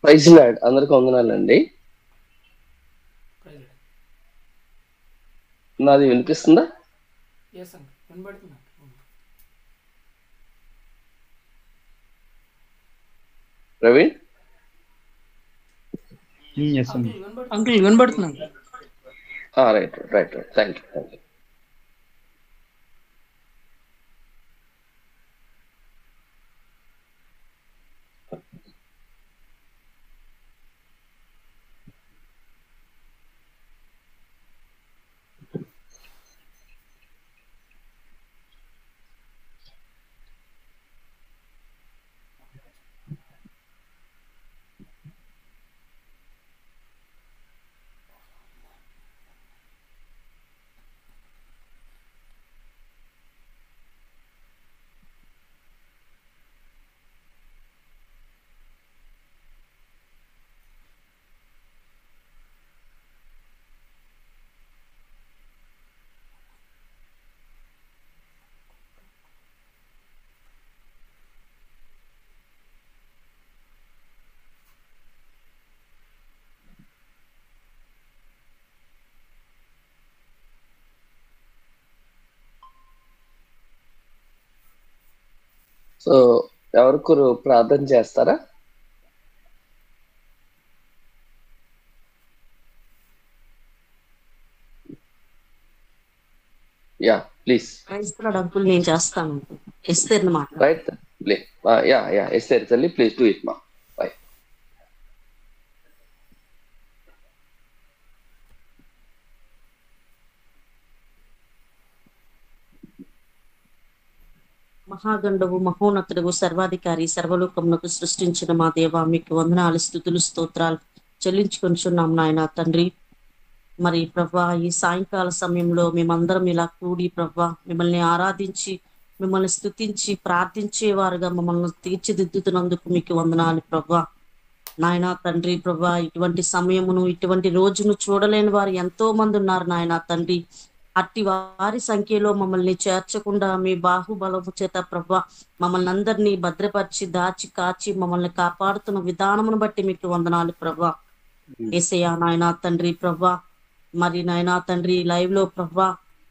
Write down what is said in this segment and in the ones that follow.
Praise lord, అందరికి వందనాలండి. నాది వినిపిస్తుందా? ప్రవీణ్ అంకుల్ వినబడుతున్నాను. Right right right, thank you. So ఎవరికొరు ప్రార్థన చేస్తారా? Yeah please. అంకుల్ నేను చేస్తాను. ఎస్తేర్ మాట రైట్, యా ఎస్తేర్ తల్లి, ప్లీజ్ డూ ఇట్ మా. బై. మహాగండవు మహోన్నతుడు సర్వాధికారి సర్వలోకమునకు సృష్టించిన మా దేవ, మీకు వందనాలు, స్తుతులు, స్తోత్రాలు చెల్లించుకొనిచున్నాం నాయన తండ్రి. మరి ప్రభా, ఈ సాయంకాల సమయంలో మేమందరం ఇలా కూడి ప్రభా మిమ్మల్ని ఆరాధించి మిమ్మల్ని స్తుతించి ప్రార్థించేవారుగా మమ్మల్ని తీర్చిదిద్దుతున్నందుకు మీకు వందనాలు ప్రభా. నాయన తండ్రి ప్రభా, ఇటువంటి సమయమును ఇటువంటి రోజును చూడలేని వారు ఎంతో మంది ఉన్నారు నాయన తండ్రి. అట్టి వారి సంఖ్యలో మమ్మల్ని చేర్చకుండా మీ బాహుబలము చేత ప్రభా మమ్మల్ని అందరినీ భద్రపరిచి దాచి కాచి మమ్మల్ని కాపాడుతున్న విధానమును బట్టి మీకు వందనాలు ప్రభా. యేసయ్యా నాయన తండ్రి ప్రభా, మరి నాయనా తండ్రి లైవ్ లో ప్రభా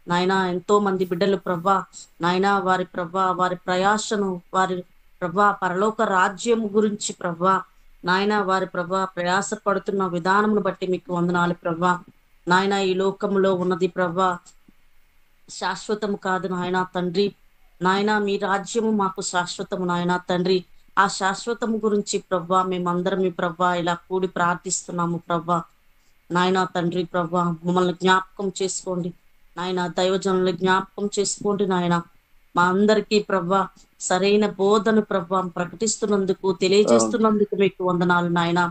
నాయన ఎంతో మంది బిడ్డలు ప్రభా నాయన వారి ప్రభా వారి ప్రయాసను వారి ప్రభా పరలోక రాజ్యం గురించి ప్రభా నాయన వారి ప్రభా ప్రయాస పడుతున్న విధానమును బట్టి మీకు వందనాలు ప్రభా. నాయన ఈ లోకంలో ఉన్నది ప్రభా శాశ్వతము కాదు నాయన తండ్రి. నాయన మీ రాజ్యము మాకు శాశ్వతము నాయన తండ్రి. ఆ శాశ్వతము గురించి ప్రభా మేమందరం మీ ప్రభా ఇలా కూడి ప్రార్థిస్తున్నాము ప్రభా. నాయన తండ్రి ప్రభా మమ్మల్ని జ్ఞాపకం చేసుకోండి నాయన, దైవజనుల్ని జ్ఞాపకం చేసుకోండి నాయన. మా అందరికీ ప్రభా సరైన బోధను ప్రభా ప్రకటిస్తున్నందుకు తెలియజేస్తున్నందుకు మీకు వందనాలు నాయన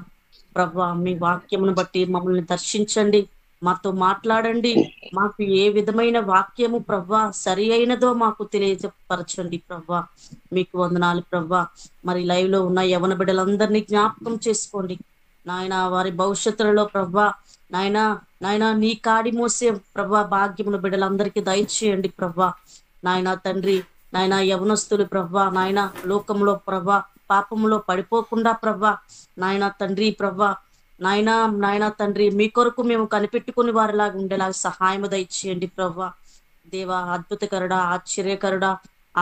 ప్రభా. మీ వాక్యమును బట్టి మమ్మల్ని దర్శించండి, మాతో మాట్లాడండి. మాకు ఏ విధమైన వాక్యము ప్రభా సరి అయినదో మాకు తెలియపరచండి ప్రభా. మీకు వందనాలు ప్రభా. మరి లైవ్ లో ఉన్న యవన బిడ్డలందరినీ జ్ఞాపకం చేసుకోండి నాయన. వారి భవిష్యత్తులలో ప్రభా నాయన నీ కాడి మోసే ప్రభా భాగ్యమును బిడ్డలందరికీ దయచేయండి ప్రభా. నాయన తండ్రి నాయన యవనస్తులు ప్రభా నాయన లోకంలో ప్రభా పాపంలో పడిపోకుండా ప్రభా నాయన తండ్రి ప్రభా నాయన తండ్రి మీ కొరకు మేము కనిపెట్టుకుని వారిలాగా ఉండేలాగా సహాయము దయచేయండి ప్రభా. దేవా అద్భుతకరుడా, ఆశ్చర్యకరుడా,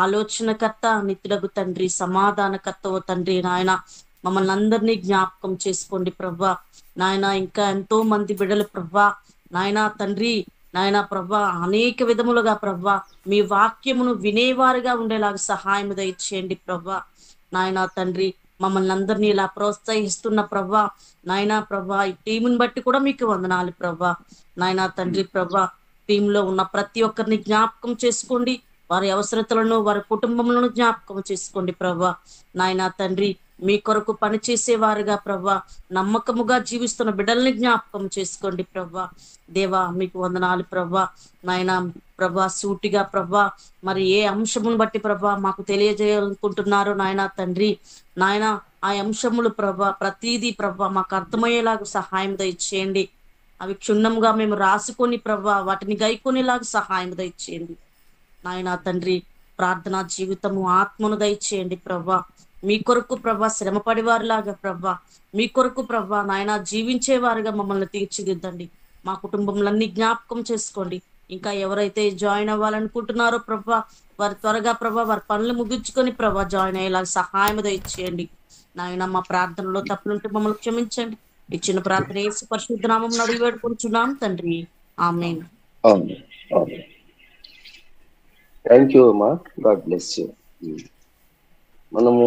ఆలోచనకర్త, నిత్యుడగు తండ్రి, సమాధానకర్త ఓ తండ్రి నాయన మమ్మల్ని అందరినీ జ్ఞాపకం చేసుకోండి ప్రభా. నాయన ఇంకా ఎంతో మంది బిడ్డలు ప్రభా నాయన తండ్రి నాయన ప్రభా అనేక విధములుగా ప్రభా మీ వాక్యమును వినేవారుగా ఉండేలాగా సహాయం దయచేయండి ప్రభా. నాయన తండ్రి మమ్మల్ని అందరినీ ఇలా ప్రోత్సహిస్తున్న ప్రభా నాయన ప్రభా ఈ టీముని బట్టి కూడా మీకు వందనాలు ప్రభా. నాయన తండ్రి ప్రభా టీంలో ఉన్న ప్రతి ఒక్కరిని జ్ఞాపకం చేసుకోండి, వారి అవసరతలను వారి కుటుంబములను జ్ఞాపకం చేసుకోండి ప్రభా. నాయన తండ్రి మీ కొరకు పనిచేసేవారుగా ప్రభా నమ్మకముగా జీవిస్తున్న బిడ్డల్ని జ్ఞాపకం చేసుకోండి ప్రభా. దేవా మీకు వందనాలు ప్రభా. నాయన ప్రభా సూటిగా ప్రభా మరి ఏ అంశమును బట్టి ప్రభా మాకు తెలియజేయాలనుకుంటున్నారు నాయన తండ్రి. నాయన ఆ అంశములు ప్రభా ప్రతీదీ ప్రభా మాకు అర్థమయ్యేలాగా సహాయం దయచేయండి. అవి క్షుణ్ణంగా మేము రాసుకొని ప్రభా వాటిని గైకొనేలాగా సహాయం దయచేయండి నాయన తండ్రి. ప్రార్థనా జీవితము ఆత్మను దయచేయండి ప్రభా. మీ కొరకు ప్రభా శ్రమపడి వారిలాగా ప్రభా మీ కొరకు ప్రభా నాయన జీవించేవారుగా మమ్మల్ని తీర్చిదిద్దండి. మా కుటుంబంలన్నీ జ్ఞాపకం చేసుకోండి. ఇంకా ఎవరైతే జాయిన్ అవ్వాలనుకుంటున్నారో ప్రభా వారు త్వరగా ప్రభా వారి పనులు ముగించుకొని ప్రభా జాయిన్ అయ్యేలా సహాయం దయచేయండి. నాయన మా ప్రార్థనలో తప్పులుంటే మమ్మల్ని క్షమించండి. ఇచ్చిన ప్రార్థన యేసు పరిశుద్ధ నామమున అడిగి వేడుకొంచున్నాం తండ్రి, ఆమేన్. థ్యాంక్ యూ అమ్మా, గాడ్ బ్లెస్ యూ. మనము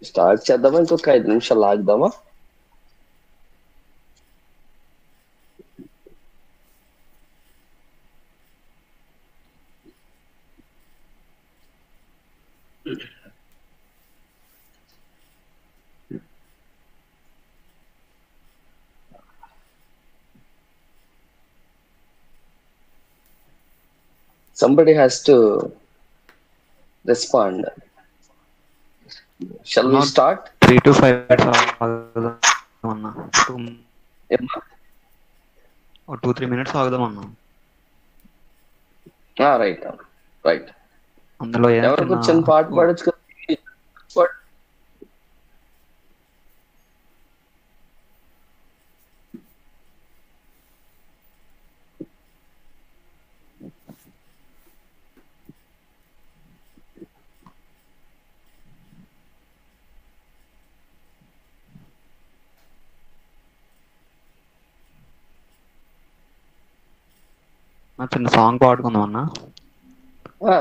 స్టార్ట్ చేద్దామా, ఇంకొక 5 నిమిషాలు ఆగుదామా? Somebody has to respond. Shall we start? 3 to 5 ఆగుదామన్నా. 2-3 minutes ఆగుదామన్నా. Right right. అందులో ఎవరికి వచ్చిన పాట పాడచ్చు. చిన్న సాంగ్ పాడుకుందాం అన్నా.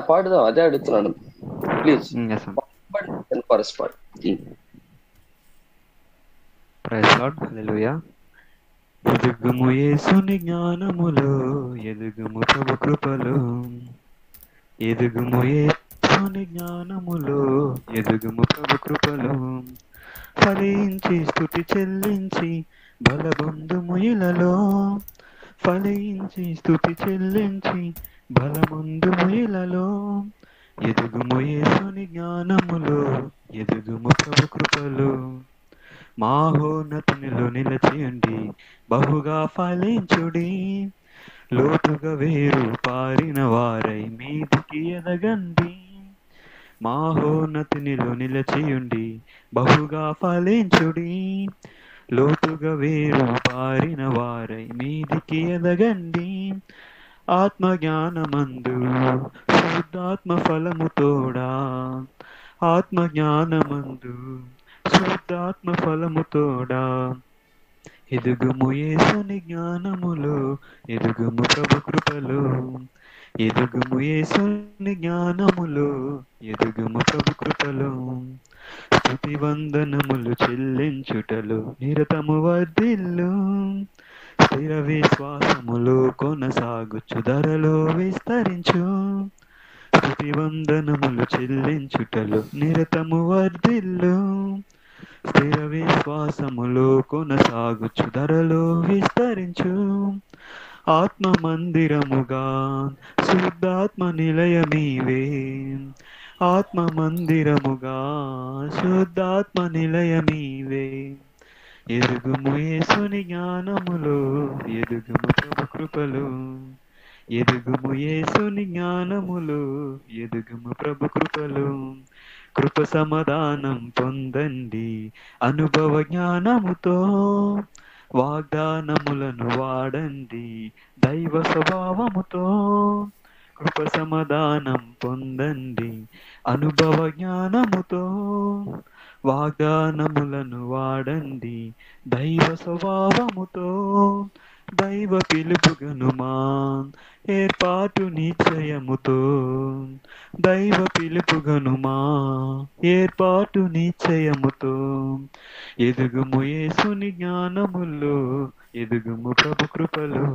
పాడుదాం, అదే అడుగుతున్నాను. ప్లీజ్ ప్రైజ్ లార్డ్, హల్లెలూయా. ఎదుగుము యేసుని జ్ఞానములో, ఎదుగుము ప్రభు కృపలో, ఎదుగుము యేసుని జ్ఞానములో, ఎదుగుము ప్రభు కృపలో, ఫలించి స్తుతి చెల్లించి బలబొందుము ఇలలో, ఫలించి స్తుతి చెల్లించి బలముందుము ఇలలో, ఎదుగుము యేసుని జ్ఞానములో, ఎదుగుము ప్రభు కృపలో, మహోన్నతునిలో నిలచియుండి బహుగా ఫలించుడి, లోతుగా వేరు పారిన వారై మీదికి ఎదగండి, మహోన్నతునిలో నిలచియుండి బహుగా ఫలించుడి, లోతుగా వేరు పారిన వారై మీదికి ఎదగండి, ఆత్మజ్ఞానమందు శుద్ధాత్మ ఫలము తోడా, ఆత్మజ్ఞానమందు శుద్ధాత్మ ఫలము తోడా, ఎదుగుము యేసుని జ్ఞానములో, ఎదుగుము ప్రభు కృపలో, ఎదుగుము యేసుని జ్ఞానములో, ఎదుగుము ప్రభు కృపలో, స్తుతి వందనములు చెల్లించుటలో నిరతము వర్ధిల్లు, స్థిర విశ్వాసములో కొనసాగుచు ధరలో విస్తరించు, స్తుతి వందనములు చెల్లించుటలో నిరతము వర్ధిల్లు, స్థిర విశ్వాసములో కొనసాగుచు ధరలో విస్తరించు, ఆత్మ మందిరముగా శుద్ధాత్మ నిలయమీవే, ఆత్మ మందిరముగా శుద్ధాత్మ నిలయమీవే, ఎదుగుము యేసుని జ్ఞానములో, ఎదుగుము ప్రభు కృపలో, ఎదుగుము యేసుని జ్ఞానములో, ఎదుగుము ప్రభు కృపలో, కృప సమాధానం పొందండి అనుభవ జ్ఞానముతో, వాగ్దానములను వాడండి దైవ స్వభావముతో, కృప సమాధానం పొందండి అనుభవ జ్ఞానముతో, వాగ్దానములను వాడండి దైవ స్వభావముతో, దైవ పిలుపుగనుమా ఏర్పాటు నిశ్చయముతో, దైవ పిలుపుగనుమా ఏర్పాటు నిశ్చయముతో, ఎదుగుము యేసుని జ్ఞానములో, ఎదుగుము ప్రభు కృపలో,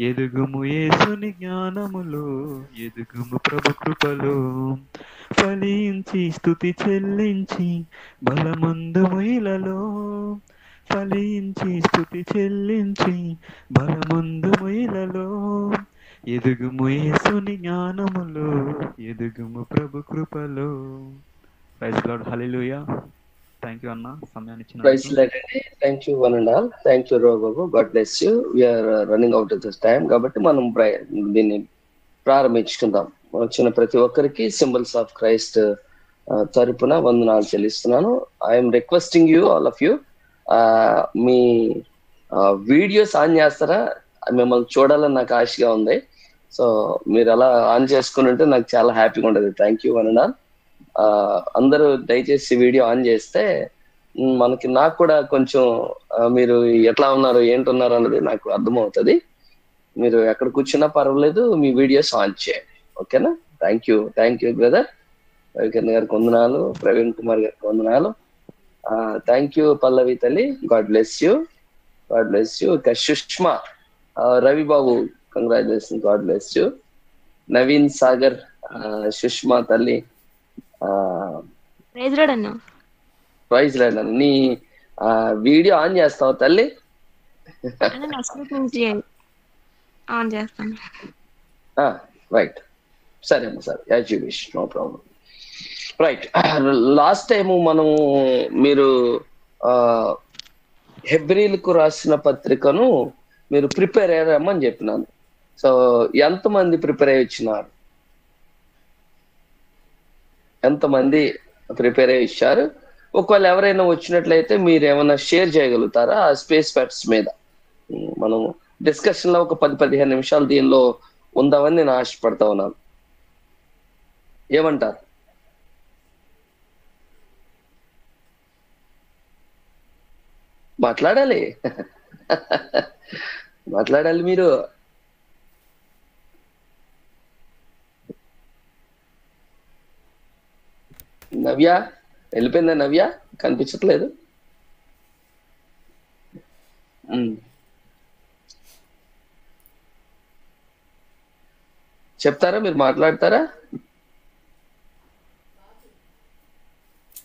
ఎదుగుము యేసుని జ్ఞానములో, ఎదుగుము ప్రభు కృపలో, ఫలించి స్తుతి చెల్లించి బలమందుము ఇలలో, ఫలించి స్తుతి చెల్లించి బలమందుము ఇలలో, ఎదుగుము యేసుని జ్ఞానములో, ఎదుగుము ప్రభు కృపలో. Praise Lord, hallelujah. Thank you అన్న, సమయాన్ని ఇచ్చినందుకు. ప్రైజ్ లార్డ్ అండి. Thank you one and all. Thank you బాబు, God bless you. We are running out of this time కాబట్టి మనం దీన్ని ప్రారంభించుకుందాం. వచ్చిన ప్రతి ఒక్కరికి సింబల్స్ ఆఫ్ క్రైస్ట్ తరపున వందనాలు చెల్లిస్తున్నాను. I'm requesting you all of you, me videos on చేస్తారా? మిమ్మల్ని చూడాలని నాకు ఆశగా ఉంది. సో మీరు అలా ఆన్ చేసుకుని ఉంటే నాకు చాలా హ్యాపీగా ఉంటుంది. Thank you one. అందరూ దయచేసి వీడియో ఆన్ చేస్తే నాకు కూడా కొంచెం మీరు ఎట్లా ఉన్నారు ఏంటున్నారు అన్నది నాకు అర్థమవుతుంది. మీరు ఎక్కడ కూర్చున్నా పర్వాలేదు, మీ వీడియోస్ ఆన్ చేయండి. ఓకేనా? Thank you brother. రవికిరణ్ గారికి వందనాలు, ప్రవీణ్ కుమార్ గారికి వందనాలు. థ్యాంక్ యూ పల్లవి తల్లి, గాడ్ బ్లెస్ యూ. ఇక Sushma, Ravi Babu congratulation, God bless you. Naveen Sagar, Sushma తల్లి ప్రైజ్ లార్డ్ అన్న. నీ వీడియో ఆన్ చేస్తావు తల్లి? రైట్, సరే అమ్మ, సరే, as you wish, no problem. Right, last time మీరు హెబ్రీలకు రాసిన పత్రికను మీరు ప్రిపేర్ అయ్యారమ్మని చెప్పినాను. సో ఎంతమంది ప్రిపేర్ అయ్యి వచ్చినారు? ఎంతమంది ప్రిపేర్ అయ్యి ఇచ్చారు? ఒకవేళ ఎవరైనా వచ్చినట్లయితే మీరు ఏమైనా షేర్ చేయగలుగుతారా ఆ స్పేస్ ఫ్యాక్ట్స్ మీద? మనం డిస్కషన్ లో ఒక 10-15 నిమిషాలు దీనిలో ఉందామని నేను ఆశపడతా ఉన్నాను. ఏమంటారు? మాట్లాడాలి మీరు. నవ్య వెళ్ళిపోయిందా? నవ్య కనిపించట్లేదు. చెప్తారా? మీరు మాట్లాడతారా?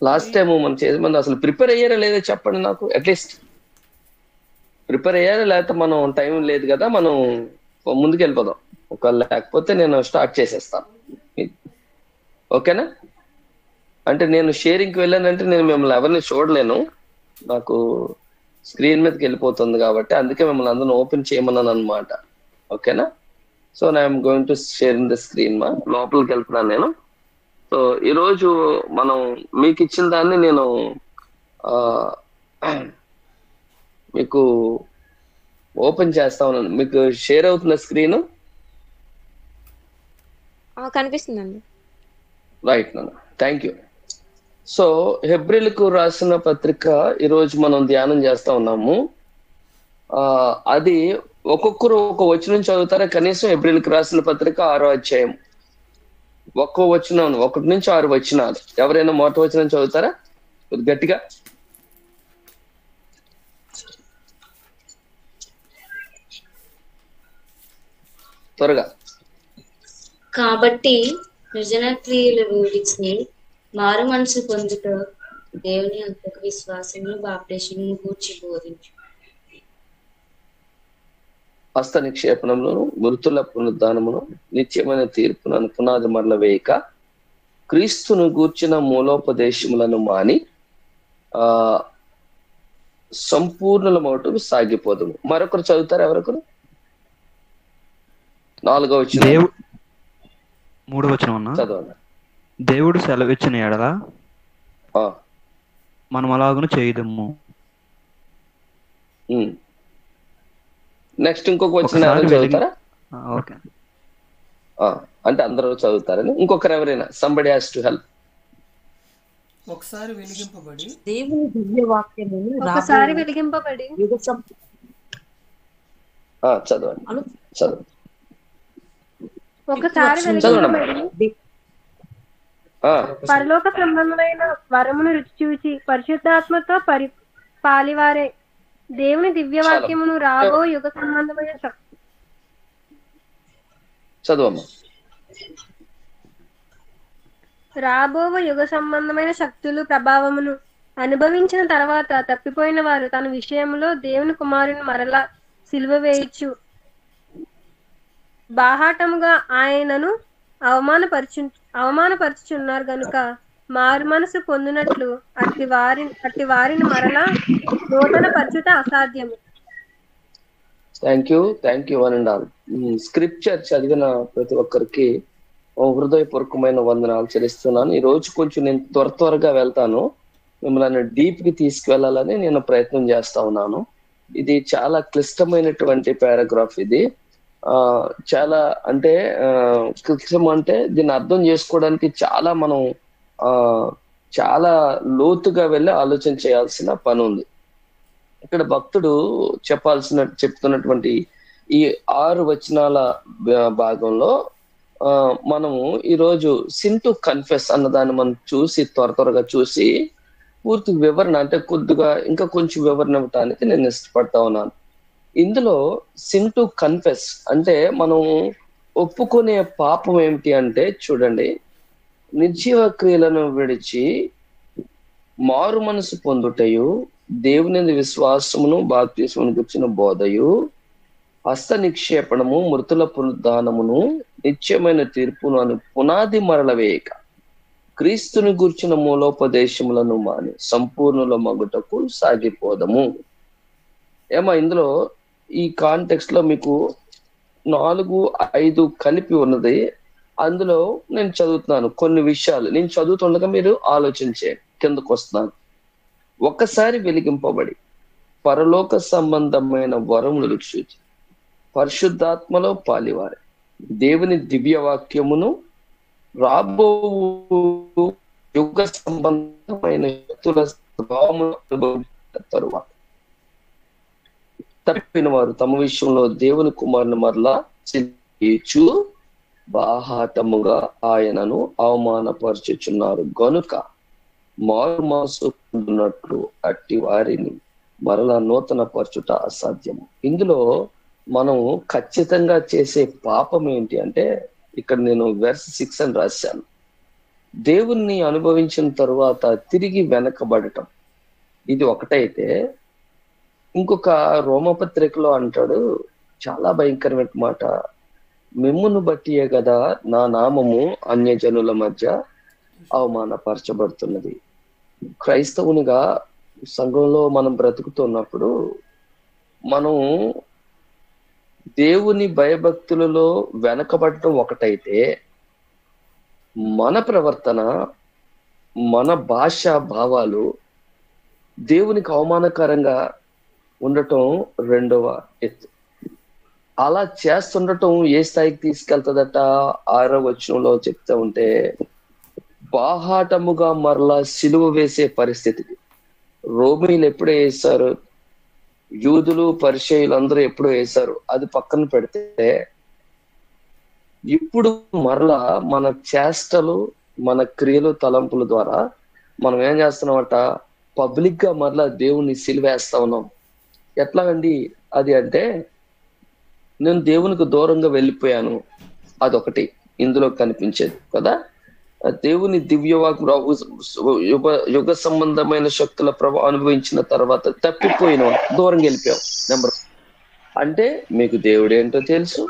లాస్ట్ టైం మనం చేసేమంది అసలు ప్రిపేర్ అయ్యారా లేదా చెప్పండి నాకు. అట్లీస్ట్ ప్రిపేర్ అయ్యారా, లేకపోతే మనం టైం లేదు కదా, మనం ముందుకు వెళ్ళిపోదాం. ఒకవేళ లేకపోతే నేను స్టార్ట్ చేసేస్తాను. ఓకేనా? అంటే నేను షేరింగ్కి వెళ్ళానంటే నేను మిమ్మల్ని ఎవరిని చూడలేను, నాకు స్క్రీన్ మీదకి వెళ్ళిపోతుంది కాబట్టి అందుకే మిమ్మల్ని అందరిని ఓపెన్ చేయమన్నాను అనమాట. ఓకేనా? So I'm going to share in the screen. లోపలికి వెళ్తున్నాను నేను. సో ఈరోజు మనం మీకు ఇచ్చిన దాన్ని నేను మీకు ఓపెన్ చేస్తా ఉన్నాను. మీకు షేర్ అవుతున్న స్క్రీన్ కనిపిస్తుందండి. రైట్ నాన్న, థ్యాంక్ యూ. సో హెబ్రీలకు రాసిన పత్రిక ఈరోజు మనం ధ్యానం చేస్తా ఉన్నాము. అది ఒక్కొక్కరు ఒక వచనం చదువుతారా? కనీసం హెబ్రీలకు రాసిన పత్రిక 6వ అధ్యాయం ఒక్కో వచనం 1 నుంచి 6 వచనాలు. ఎవరైనా మొదటి వచనం చదువుతారా గట్టిగా? త్వరగా. కాబట్టి సృజన క్రియలు విడిచి మారు మనసు పొందుట దేవుని అంతకు విశ్వాసమును బాప్టిసమును గూర్చి బోధించు. హస్త నిక్షేపణములను, మృతుల పునరుద్ధానమును, నిత్యమైన తీర్పులను పునాది మరల వేయక క్రీస్తును గూర్చిన మూలోపదేశములను మాని సంపూర్ణల మోటుకు సాగిపోదుము. మరొకరు చదువుతారు? ఎవరొకరు? 4వ వచనం, 3వ వచనం చదవండి. దేవుడు సెలవిచ్చిన ఎడల మనం అలాగను చేయదము. నెక్స్ట్ ఇంకొక వచనం చదువుతారా? ఓకే, అంటే అందరూ చదువుతారని. ఇంకొకరు ఎవరైనా? Somebody has to help. ఒకసారి వెలిగింపబడి దేవుని దివ్య వాక్యమును ఒకసారి వెలిగింపబడి చదవండి. ఒకసారి వెలిగింపబడి పరలోక సంబంధమైన వరమును రుచి చూచి పరిశుద్ధాత్మతో పాలివారే దేవుని దివ్య వాక్యమును రాబో యుగ సంబంధమైన చదవమ్మా. రాబోవ యుగ సంబంధమైన శక్తులు ప్రభావమును అనుభవించిన తర్వాత తప్పిపోయిన వారు తన విషయంలో దేవుని కుమారుని మరలా సిలువ వేయచ్చు బాహాటముగా ఆయనను అవమానపరుచుచున్నారు గనుక మారు మనసు పొందినట్లు అట్టి వారిని మరలా నూతన పరిచుట అసాధ్యము. Thank you one and all. Scripture చదివిన ప్రతి ఒక్కరికి హృదయపూర్వకమైన వందనాలు చెల్లిస్తున్నాను. ఈ రోజు కొంచెం నేను త్వరగా వెళ్తాను, మిమ్మల్ని డీప్ కి తీసుకువెళ్ళాలని నేను ప్రయత్నం చేస్తా ఉన్నాను. ఇది చాలా క్లిష్టమైనటువంటి పారాగ్రాఫ్. ఇది చాలా అంటే క్లిష్టం అంటే దీన్ని అర్థం చేసుకోవడానికి మనం చాలా లోతుగా వెళ్ళి ఆలోచన చేయాల్సిన పని ఉంది. ఇక్కడ భక్తుడు చెప్తున్నటువంటి ఈ 6 వచనాల భాగంలో మనము ఈరోజు సిన్ టు కన్ఫెస్ అన్నదాన్ని మనం చూసి త్వరగా చూసి పూర్తి వివరణ అంటే కొద్దిగా ఇంకా కొంచెం వివరణ ఇవ్వటానికి నేను ఇష్టపడతా ఉన్నాను. ఇందులో సిన్ టు కన్ఫెస్ అంటే మనం ఒప్పుకునే పాపం ఏమిటి అంటే, చూడండి, నిర్జీవ క్రియలను విడిచి మారు మనసు పొందుటయు, దేవుని విశ్వాసమును బాప్తిస్మమును గుర్చిన బోధయు, హస్త నిక్షేపణము, మృతుల పునరుద్ధానమును, నిత్యమైన తీర్పును అని పునాది మరల వేయక క్రీస్తుని గుర్చిన మూలోపదేశములను మాని సంపూర్ణుల మగుటకు సాగిపోదము. ఇందులో ఈ కాంటెక్స్ట్ లో మీకు 4, 5 కలిపి ఉన్నది. అందులో నేను చదువుతున్నాను కొన్ని విషయాలు. నేను చదువుతుండగా మీరు ఆలోచించే కిందకు వస్తున్నాను. ఒక్కసారి వెలిగింపబడి పరలోక సంబంధమైన వరములు చూచి పరిశుద్ధాత్మలో పాలివారి దేవుని దివ్య వాక్యమును రాబో యుగ సంబంధమైన శక్తుల స్వభావమును అనుభవించిన తరువాత తప్పిన వారు తమ విషయంలో దేవుని కుమారుని మరలా చిచ్చు బాహాటముగా ఆయనను అవమానపరచుచున్నారు గనుక మారు మనసు పొందినట్లు అట్టి వారిని మరలా నూతన పరచుట అసాధ్యము. ఇందులో మనం ఖచ్చితంగా చేసే పాపం ఏంటి అంటే, ఇక్కడ నేను వెర్స్ 6 అని రాశాను. దేవుణ్ణి అనుభవించిన తరువాత తిరిగి వెనకబడటం, ఇది ఒకటైతే ఇంకొక రోమపత్రికలో అంటాడు, చాలా భయంకరమైన మాట, మిమ్మును బట్టియే కదా నా నామము అన్యజనుల మధ్య అవమానపరచబడుతున్నది. క్రైస్తవునిగా సంఘంలో మనం బ్రతుకుతున్నప్పుడు మనం దేవుని భయభక్తులలో వెనకబడటం ఒకటైతే, మన ప్రవర్తన, మన భాష భావాలు దేవునికి అవమానకరంగా ఉండటం రెండవ ఎత్తు. అలా చేస్తుండటం ఏ స్థాయికి తీసుకెళ్తుందట? 6వ వచనంలో చెప్తా ఉంటే, బాహాటముగా మరలా సిలువ వేసే పరిస్థితికి. రోమీలు ఎప్పుడే వేశారు, యూదులు పరిచయులు అందరూ ఎప్పుడో వేశారు, అది పక్కన పెడితే ఇప్పుడు మరలా మన చేష్టలు, మన క్రియలు, తలంపుల ద్వారా మనం ఏం చేస్తున్నామట? పబ్లిక్ గా మరలా దేవుణ్ణి సిలువేస్తా ఉన్నాం. ఎట్లాగండి అది అంటే, నేను దేవునికి దూరంగా వెళ్ళిపోయాను, అదొకటి ఇందులో కనిపించేది కదా. దేవుని దివ్యవాక్ యుగ సంబంధమైన శక్తుల ప్రభావం అనుభవించిన తర్వాత తప్పిపోయిన దూరంగా వెళ్ళిపోయాం. నెంబర్ అంటే మీకు దేవుడు ఏంటో తెలుసు,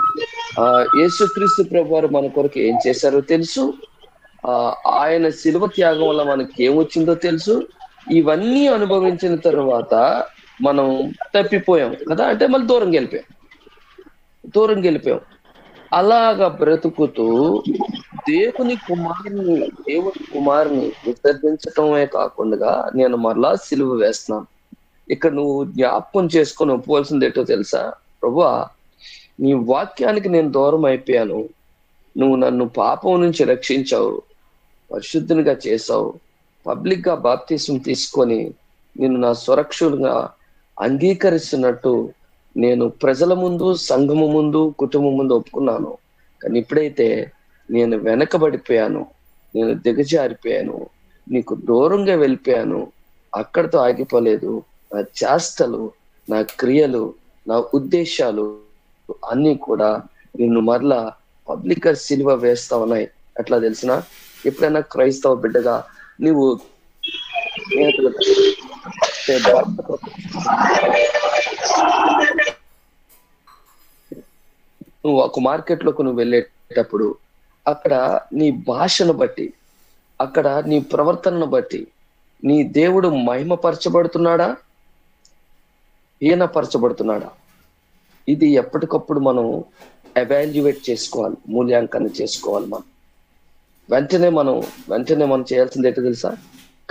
యేసుక్రీస్తు ప్రభు వారు మన కొరకు ఏం చేశారో తెలుసు, ఆయన శిలువ త్యాగం వల్ల మనకి ఏమొచ్చిందో తెలుసు. ఇవన్నీ అనుభవించిన తర్వాత మనం తప్పిపోయాం కదా, అంటే మళ్ళీ దూరంగా వెళ్ళిపోయాం. అలాగా బ్రతుకుతూ దేవుని కుమారుని విసర్జించటమే కాకుండా నేను మరలా సిలువ వేస్తున్నాను. ఇక్కడ నువ్వు జ్ఞాపకం చేసుకొని ఒప్పుకోవాల్సింది ఏంటో తెలుసా? ప్రభువా, నీ వాక్యానికి నేను దూరం అయిపోయాను, నువ్వు నన్ను పాపం నుంచి రక్షించావు, పరిశుద్ధునిగా చేసావు, పబ్లిక్ గా బాప్తిసం తీసుకొని నేను నా సురక్షులుగా అంగీకరిస్తున్నట్టు నేను ప్రజల ముందు, సంఘము ముందు, కుటుంబం ముందు ఒప్పుకున్నాను. కానీ ఇప్పుడైతే నేను వెనకబడిపోయాను, నేను దిగజారిపోయాను, నీకు దూరంగా వెళ్ళిపోయాను. అక్కడితో ఆగిపోలేదు. నా చేష్టలు, నా క్రియలు, నా ఉద్దేశాలు అన్నీ కూడా నిన్ను మరలా పబ్లిక్ గా సిలువ వేస్తా ఉన్నాయి. ఎట్లా తెలిసిన? ఎప్పుడైనా క్రైస్తవ బిడ్డగా నువ్వు ఒక మార్కెట్ లోకి నువ్వు వెళ్ళేటప్పుడు అక్కడ నీ భాషను బట్టి, అక్కడ నీ ప్రవర్తనను బట్టి నీ దేవుడు మహిమపరచబడుతున్నాడా, హీనపరచబడుతున్నాడా? ఇది ఎప్పటికప్పుడు మనం ఎవాల్యుయేట్ చేసుకోవాలి, మూల్యాంకనం చేసుకోవాలి. మనం వెంటనే మనం చేయాల్సింది ఏంటో తెలుసా?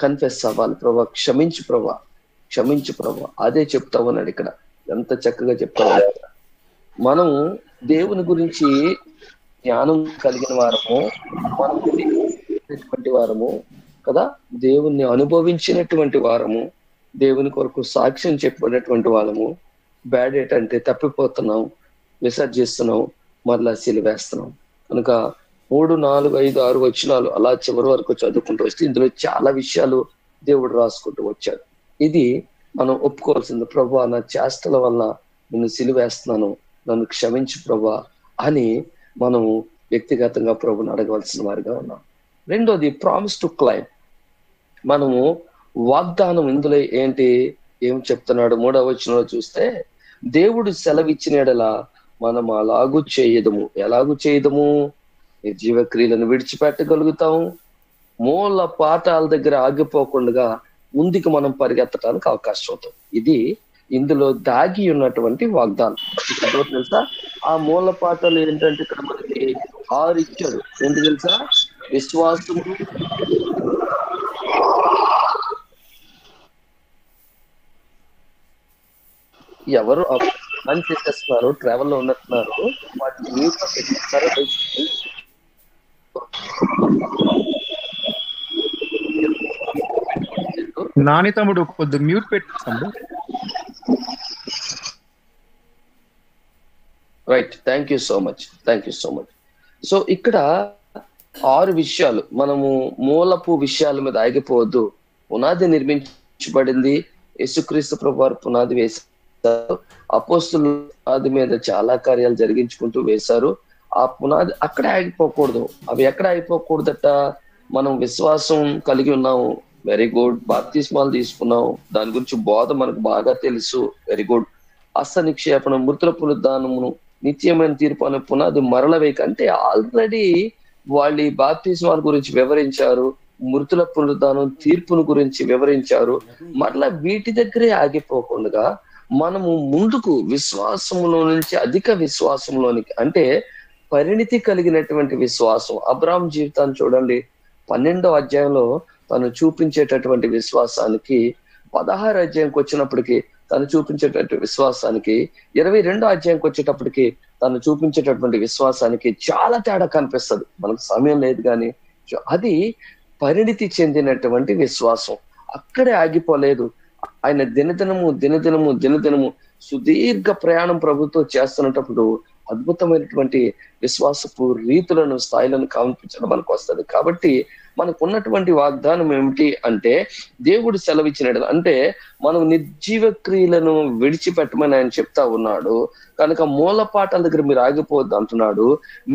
కన్ఫెస్ అవ్వాలి. ప్రభా క్షమించు ప్రభా, అదే చెప్తా ఉన్నాడు ఇక్కడ. ఎంత చక్కగా చెప్తా ఉన్నాడు. మనం దేవుని గురించి జ్ఞానం కలిగిన వారము, మనం వారము కదా, దేవుణ్ణి అనుభవించినటువంటి వారము, దేవుని కొరకు సాక్ష్యం చెప్పినటువంటి వాళ్ళము. బ్యాడ్ ఏంటంటే తప్పిపోతున్నాం, విసర్జిస్తున్నాం, మరలా సిలువేస్తున్నాం. కనుక 3, 4, 5, 6 వచనాలు అలా చివరి వరకు చదువుకుంటూ వస్తే ఇందులో చాలా విషయాలు దేవుడు రాసుకుంటూ వచ్చాడు. ఇది మనం ఒప్పుకోవాల్సింది. ప్రభా నా చేష్టల వల్ల నిన్ను సిలువేస్తున్నాను, నన్ను క్షమించు ప్రభా అని మనం వ్యక్తిగతంగా ప్రభుని అడగవలసిన వారిగా ఉన్నాం. రెండోది ప్రామిస్ టు క్లైమ్. మనము వాగ్దానం. ఇందులో ఏం చెప్తున్నాడు? 3వ వచనంలో చూస్తే, దేవుడు సెలవిచ్చిన యెడల మనం అలాగూ చేయదము. ఎలాగూ చేయదము? నిర్జీవ క్రియలను విడిచిపెట్టగలుగుతాం. మూల పాఠాల దగ్గర ఆగిపోకుండా ముందుకు మనం పరిగెత్తడానికి అవకాశం అవుతుంది. ఇది ఇందులో దాగి ఉన్నటువంటి వాగ్దానం. ఇక్కడ తెలుసా? ఆ మూల పాఠాలు ఏంటంటే ఇక్కడ మనకి 6 ఇచ్చాడు. ఏంటి తెలుసా? విశ్వాసము, ఎవరు పని చేసేస్తున్నారు, ట్రావెల్ లో ఉన్నట్టున్నారు, వాటిని మ్యూట్ లో పెట్టిస్తారో నాని తమ్ముడు కొద్ది మ్యూట్ పెట్టిస్తాము. Right, thank you so much. So ఇక్కడ 6 విషయాలు. మనము మూలపు విషయాల మీద ఆగిపోవద్దు. పునాది నిర్మించబడింది, యేసుక్రీస్తు ప్రభువారు పునాది వేశారు, అపోస్తులు పునాది మీద చాలా కార్యాలు జరిగించుకుంటూ వేశారు. ఆ పునాది అక్కడే ఆగిపోకూడదు. అవి ఎక్కడ ఆగిపోకూడదట? మనం విశ్వాసం కలిగి ఉన్నాము, వెరీ గుడ్. బాప్తిస్మాలు తీసుకున్నాం, దాని గురించి బోధ మనకు బాగా తెలుసు, వెరీ గుడ్. హస్త నిక్షేపణ, మృతుల పునరుద్ధానమును, నిత్యమైన తీర్పు అనే పునాది మరలవేక. అంటే ఆల్రెడీ వాళ్ళు ఈ బాప్తిస్మాల గురించి వివరించారు, మృతుల పునరుద్ధానం తీర్పును గురించి వివరించారు. మరలా వీటి దగ్గరే ఆగిపోకుండా మనము ముందుకు విశ్వాసంలో నుంచి అధిక విశ్వాసంలోనికి, అంటే పరిణితి కలిగినటువంటి విశ్వాసం. అబ్రాహాం జీవితాన్ని చూడండి. 12వ అధ్యాయంలో తను చూపించేటటువంటి విశ్వాసానికి, 16వ అధ్యాయంకి వచ్చినప్పటికీ తను చూపించేటటువంటి విశ్వాసానికి, 22వ అధ్యాయంకి వచ్చేటప్పటికి తను చూపించేటటువంటి విశ్వాసానికి చాలా తేడా కనిపిస్తుంది. మనకు సమయం లేదు కానీ అది పరిణితి చెందినటువంటి విశ్వాసం. అక్కడే ఆగిపోలేదు. ఆయన దినదినము సుదీర్ఘ ప్రయాణం ప్రభుత్వం చేస్తున్నప్పుడు అద్భుతమైనటువంటి విశ్వాసపు రీతులను, స్థాయిలను కనిపించడం మనకు వస్తుంది. కాబట్టి మనకు ఉన్నటువంటి వాగ్దానం ఏమిటి అంటే, దేవుడు సెలవిచ్చినట్టు, అంటే మనం నిర్జీవ క్రియలను విడిచిపెట్టమని ఆయన చెప్తా ఉన్నాడు. కనుక మూల పాఠాల దగ్గర మీరు ఆగిపోవద్దు అంటున్నాడు.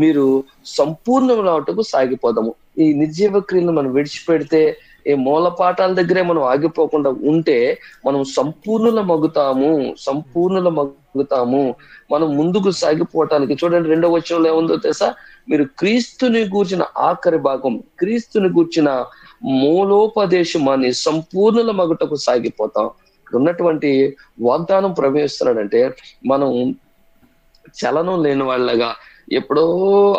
మీరు సంపూర్ణంగా సాగిపోదాము. ఈ నిర్జీవ క్రియలను మనం విడిచిపెడితే, ఈ మూల పాఠాల దగ్గరే మనం ఆగిపోకుండా ఉంటే మనం సంపూర్ణులమగుతాము. మనం ముందుకు సాగిపోవటానికి చూడండి 2వ వచనంలో ఏముందో తెలుసా? మీరు క్రీస్తుని గూర్చిన ఆఖరి భాగం, క్రీస్తుని గూర్చిన మూలోపదేశం అని సంపూర్ణుల మగుటకు సాగిపోతాం. ఉన్నటువంటి వాగ్దానం ప్రవేశిస్తున్నాడంటే మనం చలనం లేని వాళ్ళగా, ఎప్పుడో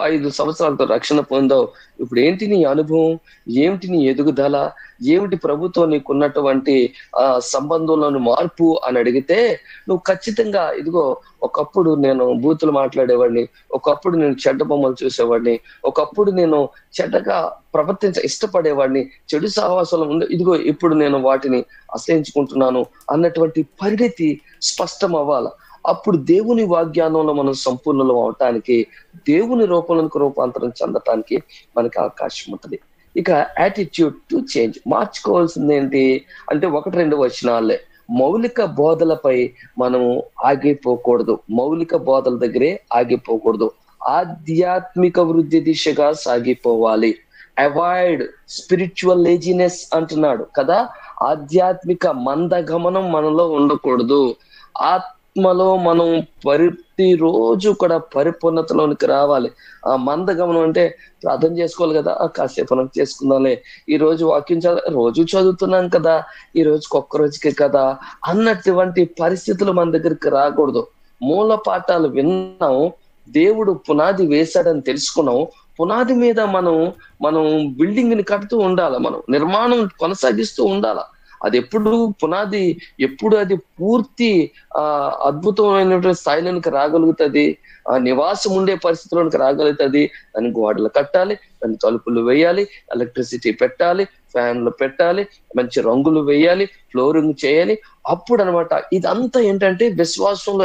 5 సంవత్సరాలతో రక్షణ పొందావు, ఇప్పుడు ఏంటి నీ అనుభవం, ఏమిటి నీ ఎదుగుదల, ఏమిటి ప్రభుత్వం నీకున్నటువంటి సంబంధంలోని మార్పు అని అడిగితే నువ్వు ఖచ్చితంగా, ఇదిగో ఒకప్పుడు నేను బూతులు మాట్లాడేవాడిని, ఒకప్పుడు నేను చెడ్డ బొమ్మలు చూసేవాడిని, ఒకప్పుడు నేను చెడ్డగా ఇష్టపడేవాడిని, చెడు సహవాసాలు ఉండే, ఇదిగో ఇప్పుడు నేను వాటిని అసహించుకుంటున్నాను అన్నటువంటి పరిణితి స్పష్టం అవ్వాలి. అప్పుడు దేవుని వాగ్దానంలో మనం సంపూర్ణం అవటానికి, దేవుని రూపాంతరం చెందటానికి మనకి అవకాశం ఉంటుంది. ఇక యాటిట్యూడ్ టు చేంజ్, మార్చుకోవాల్సింది ఏంటి అంటే 1-2 వచనాలే. మౌలిక బోధలపై మనము ఆగిపోకూడదు, మౌలిక బోధల దగ్గరే ఆగిపోకూడదు. ఆధ్యాత్మిక వృద్ధి దిశగా సాగిపోవాలి. అవాయిడ్ స్పిరిచువల్ లేజినెస్ అంటున్నాడు కదా. ఆధ్యాత్మిక మందగమనం మనలో ఉండకూడదు. ఆత్మలో మనం ప్రతిరోజు కూడా పరిపూర్ణతలోనికి రావాలి. ఆ మందగమనం అంటే ప్రార్థన చేసుకోవాలి కదా, కాసేపు మనం చేసుకుందాంలే, ఈ రోజు వాక్యం రోజు చదువుతున్నాం కదా, ఈ రోజుకి ఒక్క రోజుకే కదా అన్నటువంటి పరిస్థితులు మన దగ్గరికి రాకూడదు. మూల పాఠాలు విన్నాం, దేవుడు పునాది వేశాడని తెలుసుకున్నాం, పునాది మీద మనం బిల్డింగ్ ని కడుతూ ఉండాలి, మనం నిర్మాణం కొనసాగిస్తూ ఉండాలి. అది ఎప్పుడు అది పూర్తి అద్భుతమైనటువంటి స్థాయిలోనికి రాగలుగుతుంది, ఆ నివాసం ఉండే పరిస్థితుల్లోనికి రాగలుగుతుంది. దానికి గోడలు కట్టాలి, దాని తలుపులు వేయాలి, ఎలక్ట్రిసిటీ పెట్టాలి, ఫ్యాన్లు పెట్టాలి, మంచి రంగులు వేయాలి, ఫ్లోరింగ్ చేయాలి. అప్పుడు అనమాట ఇదంతా ఏంటంటే విశ్వాసంలో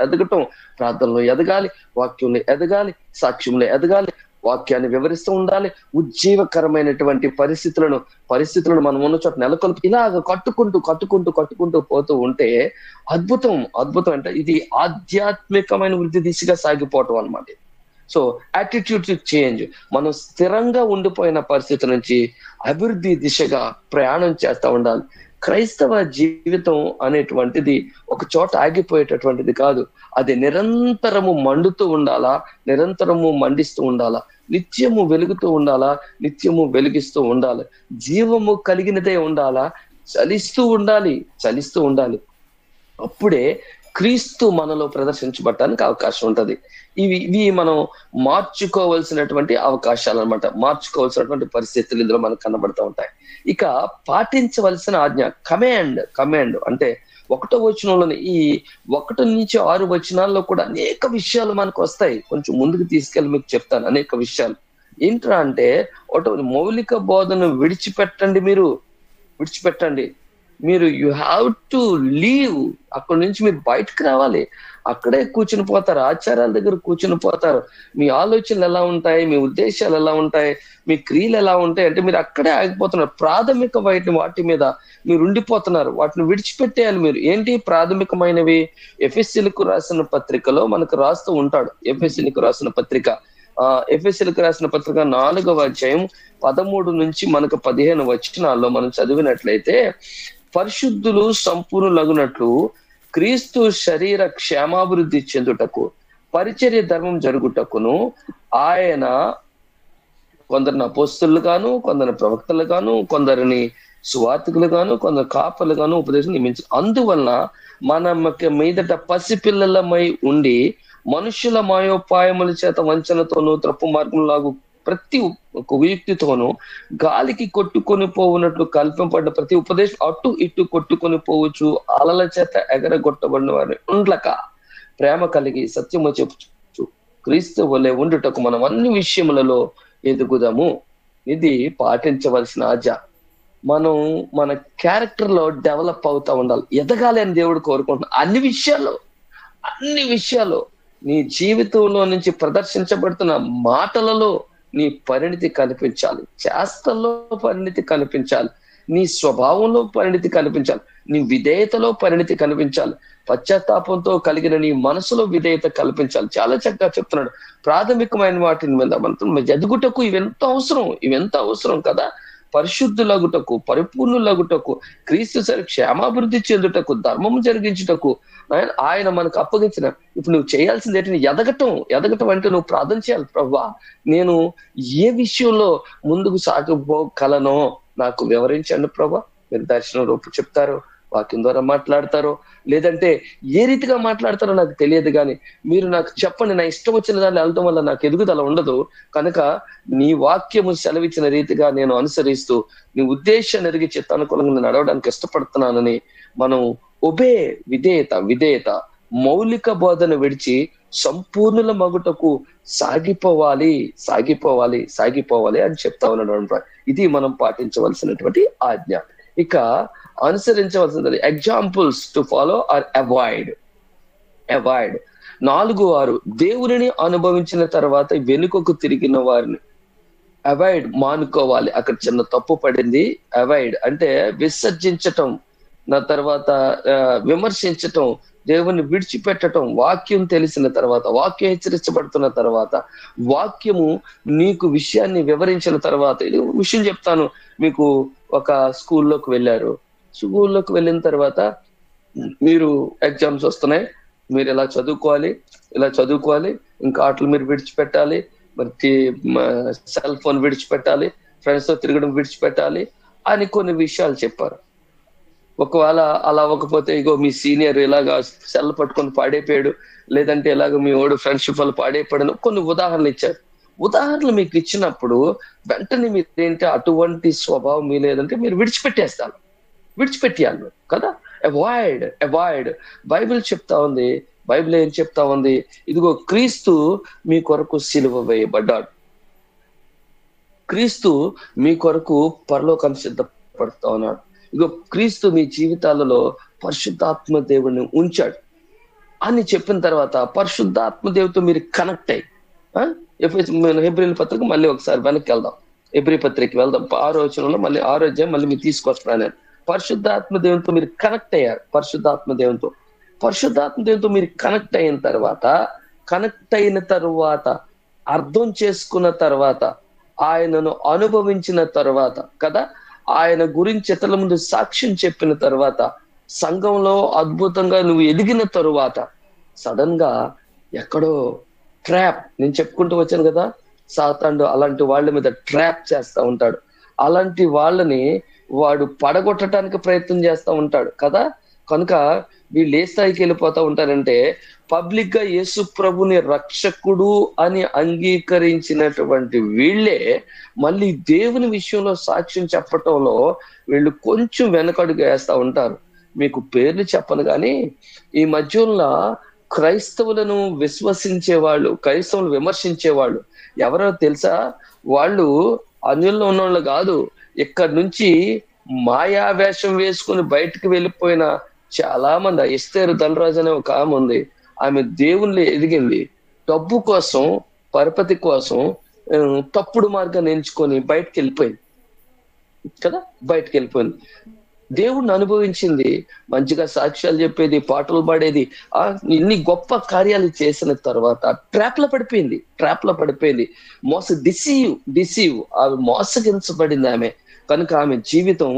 ఎదగటం, ప్రార్థనలో ఎదగాలి, వాక్యంలో ఎదగాలి, సాక్ష్యంలో ఎదగాలి, వాక్యాన్ని వివరిస్తూ ఉండాలి. ఉజ్జీవకరమైనటువంటి పరిస్థితులను మనం ఉన్న చోట నెలకొల్పి ఇలాగ కట్టుకుంటూ పోతూ ఉంటే అద్భుతం అంటే ఇది ఆధ్యాత్మికమైన వృద్ధి దిశగా సాగిపోవటం అన్నమాట. సో యాటిట్యూడ్ చేంజ్, మనం స్థిరంగా ఉండిపోయిన పరిస్థితి నుంచి అభివృద్ధి దిశగా ప్రయాణం చేస్తూ ఉండాలి. క్రైస్తవ జీవితం అనేటువంటిది ఒక చోట ఆగిపోయేటటువంటిది కాదు, అది నిరంతరము మండుతూ ఉండాలా, నిరంతరము మండిస్తూ ఉండాలా, నిత్యము వెలుగుతూ ఉండాలా, నిత్యము వెలిగిస్తూ ఉండాలి, జీవము కలిగినదే ఉండాలా, చలిస్తూ ఉండాలి. అప్పుడే క్రీస్తు మనలో ప్రదర్శించబడటానికి అవకాశం ఉంటది. ఇవి మనం మార్చుకోవాల్సినటువంటి అవకాశాలు అనమాట, మార్చుకోవాల్సినటువంటి పరిస్థితులు ఇందులో మనకు కనబడుతూ ఉంటాయి. ఇక పాటించవలసిన ఆజ్ఞ కమాండ్ అంటే 1వ వచనంలోని ఈ 1 నుంచి 6 వచనాల్లో కూడా అనేక విషయాలు మనకు వస్తాయి. కొంచెం ముందుకు తీసుకెళ్ళి మీకు చెప్తాను అనేక విషయాలు. ఏంట్రా అంటే మౌలిక బోధన విడిచిపెట్టండి, మీరు యు హ్యావ్ టు లీవ్. అక్కడి నుంచి మీరు బయటకు రావాలి. అక్కడే కూర్చుని పోతారు, ఆచారాల దగ్గర కూర్చుని పోతారు. మీ ఆలోచనలు ఎలా ఉంటాయి, మీ ఉద్దేశాలు ఎలా ఉంటాయి, మీ క్రియలు ఎలా ఉంటాయి అంటే మీరు అక్కడే ఆగిపోతున్నారు. ప్రాథమిక వాటి మీద మీరు ఉండిపోతున్నారు, వాటిని విడిచిపెట్టేయాలి. మీరు ఏంటి ప్రాథమికమైనవి? ఎఫెసీయులకు రాసిన పత్రికలో మనకు రాస్తూ ఉంటాడు. ఎఫెసీయులకు రాసిన పత్రిక 4వ అధ్యాయం 13 నుంచి మనకు 15 వచనాల్లో మనం చదివినట్లయితే, పరిశుద్ధులు సంపూర్ణులగునట్లు క్రీస్తు శరీర క్షేమాభివృద్ధి చెందుటకు పరిచర్య ధర్మం జరుగుటకును ఆయన కొందరిని అపోస్తలులు గాను, కొందరిని ప్రవక్తలు గాను, కొందరిని సువార్తికులు గాను, కొందరు కాపర్లు గాను ఉపదేశం నియమించు. అందువలన మన మీదట పసిపిల్లలమై ఉండి మనుషుల మాయోపాయముల చేత వంచనతోనూ త్రప్పు మార్గంలాగు ప్రతి కుయుక్తితోనూ గాలికి కొట్టుకొని పోవునట్లు కల్పింపబడిన ప్రతి ఉపదేశం అటు ఇటు కొట్టుకొని పోవచ్చు అలల చేత ఎగరగొట్టబడిన వారిని ఉండక ప్రేమ కలిగి సత్యము చెప్పుచు క్రీస్తు వలె ఉండుటకు మనం అన్ని విషయములలో ఎదుగుదాము. ఇది పాటించవలసిన ఆజ్ఞ. మనం మన క్యారెక్టర్ లో డెవలప్ అవుతా ఉండాలి, ఎదగాలి అని దేవుడు కోరుకుంటున్నాడు. అన్ని విషయాల్లో నీ జీవితంలో నుంచి ప్రదర్శించబడుతున్న మాటలలో నీ పరిణితి కనిపించాలి, చేష్టల్లో పరిణితి కనిపించాలి, నీ స్వభావంలో పరిణితి కనిపించాలి, నీ విధేయతలో పరిణితి కనిపించాలి, పశ్చాత్తాపంతో కలిగిన నీ మనసులో విధేయత కల్పించాలి. చాలా చక్కగా చెప్తున్నాడు. ప్రాథమికమైన వాటిని మీద మనం ఎదుగుటకు ఇవెంత అవసరం కదా. పరిశుద్ధులగుటకు, పరిపూర్ణులగుటకు, క్రీస్తు సరి క్షేమాభివృద్ధి చెందుటకు, ధర్మము జరిగించుటకు ఆయన మనకు అప్పగించిన. ఇప్పుడు నువ్వు చేయాల్సింది ఏంటి? ఎదగటం అంటే నువ్వు ప్రార్థన చేయాలి. ప్రభువా, నేను ఏ విషయంలో ముందుకు సాగిపోగలనో నాకు వివరించండి ప్రభా. మీరు దర్శనం రూపు చెప్తారో, వాక్యం ద్వారా మాట్లాడతారో, లేదంటే ఏ రీతిగా మాట్లాడతారో నాకు తెలియదు, కానీ మీరు నాకు చెప్పండి. నా ఇష్టం వచ్చిన దాన్ని వెళ్ళడం వల్ల నాకు ఎదుగుదల ఉండదు. కనుక నీ వాక్యము సెలవిచ్చిన రీతిగా నేను అనుసరిస్తూ నీ ఉద్దేశాన్ని ఎరిగి చిత్తానుకూలంగా నడవడానికి ఇష్టపడుతున్నానని మనం విధేయత మౌలిక బోధన విడిచి సంపూర్ణుల మగుటకు సాగిపోవాలి అని చెప్తా ఉన్నాడు. ఇది మనం పాటించవలసినటువంటి ఆజ్ఞ. ఇక అనుసరించవలసింది examples to follow or avoid. 4-6 దేవుని అనుభవించిన తర్వాత వెనుకకు తిరిగిన వారిని మానుకోవాలి. అక్కడ చిన్న తప్పు పడింది. అవాయిడ్ అంటే విసర్జించటం, నా తర్వాత విమర్శించటం, దేవుని విడిచిపెట్టడం. వాక్యం తెలిసిన తర్వాత, వాక్యం హెచ్చరించబడుతున్న తర్వాత, వాక్యము నీకు విషయాన్ని వివరించిన తర్వాత, ఇది విషయం చెప్తాను మీకు. ఒక స్కూల్లోకి వెళ్ళిన తర్వాత మీరు ఎగ్జామ్స్ వస్తున్నాయి, మీరు ఇలా చదువుకోవాలి, ఇంకా ఆటలు మీరు విడిచిపెట్టాలి, మరి సెల్ ఫోన్ విడిచిపెట్టాలి, ఫ్రెండ్స్ తో తిరగడం విడిచిపెట్టాలి అని కొన్ని విషయాలు చెప్పారు. ఒకవేళ అలా అవ్వకపోతే ఇగో మీ సీనియర్ ఇలాగా సెల్ పట్టుకొని పాడైపోయాడు, లేదంటే ఇలాగ మీ ఓడు ఫ్రెండ్షిప్ వాళ్ళు పాడైపోయాడు, కొన్ని ఉదాహరణలు ఇచ్చారు. ఉదాహరణలు మీకు ఇచ్చినప్పుడు వెంటనే మీరు ఏంటి అటువంటి స్వభావం మీ లేదంటే మీరు విడిచిపెట్టేయాలి కదా. అవాయిడ్ బైబిల్ చెప్తా ఉంది. బైబిల్ ఏం చెప్తా ఉంది? ఇదిగో క్రీస్తు మీ కొరకు సిలువ వేయబడ్డాడు, క్రీస్తు మీ కొరకు పరలోకం సిద్ధపడుతా ఉన్నాడు, ఇదిగో క్రీస్తు మీ జీవితాలలో పరిశుద్ధాత్మ దేవుడిని ఉంచాడు అని చెప్పిన తర్వాత పరిశుద్ధాత్మ దేవుడితో మీరు కనెక్ట్ అయ్యి హెబ్రీల పత్రిక మళ్ళీ ఒకసారి వెనక్కి వెళ్దాం, హెబ్రీ పత్రిక వెళ్దాం. 6వ వచనంలో మళ్ళీ 6వ అధ్యాయం మళ్ళీ మీరు తీసుకొస్తున్నాను నేను. పరిశుద్ధాత్మ దేవునితో మీరు కనెక్ట్ అయ్యారు. పరిశుద్ధాత్మ దేవునితో మీరు కనెక్ట్ అయిన తర్వాత అర్థం చేసుకున్న తర్వాత ఆయనను అనుభవించిన తర్వాత కదా, ఆయన గురించి ఇతరుల ముందు సాక్ష్యం చెప్పిన తర్వాత, సంఘంలో అద్భుతంగా నువ్వు ఎదిగిన తరువాత సడన్ గా ఎక్కడో ట్రాప్, నేను చెప్పుకుంటూ వచ్చాను కదా, సాతానుడు అలాంటి వాళ్ళ మీద ట్రాప్ చేస్తా ఉంటాడు. అలాంటి వాళ్ళని వాడు పడగొట్టడానికి ప్రయత్నం చేస్తా ఉంటాడు కదా. కనుక వీళ్ళు ఏ స్థాయికి వెళ్ళిపోతా ఉంటారంటే, పబ్లిక్ గా యేసు ప్రభుని రక్షకుడు అని అంగీకరించినటువంటి వీళ్ళే మళ్ళీ దేవుని విషయంలో సాక్ష్యం చెప్పటంలో వీళ్ళు కొంచెం వెనకడుగు వేస్తా ఉంటారు. మీకు పేర్లు చెప్పను కానీ ఈ మధ్యలో క్రైస్తవులను విశ్వసించేవాళ్ళు, క్రైస్తవులు విమర్శించేవాళ్ళు ఎవరో తెలుసా? వాళ్ళు అన్యుల్లో ఉన్నవాళ్ళు కాదు, ఇక్కడ నుంచి మాయా వేషం వేసుకుని బయటకు వెళ్ళిపోయిన చాలా మంది. ఎస్తేరు ధనరాజు అనే ఒక ఆమె ఉంది, ఆమె దేవుళ్ళు ఎదిగింది, డబ్బు కోసం పరపతి కోసం తప్పుడు మార్గాన్ని ఎంచుకొని బయటకు వెళ్ళిపోయింది కదా, బయటకు వెళ్ళిపోయింది. దేవుడిని అనుభవించింది, మంచిగా సాక్ష్యాలు చెప్పేది, పాటలు పాడేది, ఇన్ని గొప్ప కార్యాలు చేసిన తర్వాత ట్రాప్ లో పడిపోయింది. డిసీవ్ ఆమె మోసగించబడింది ఆమె. కనుక ఆమె జీవితం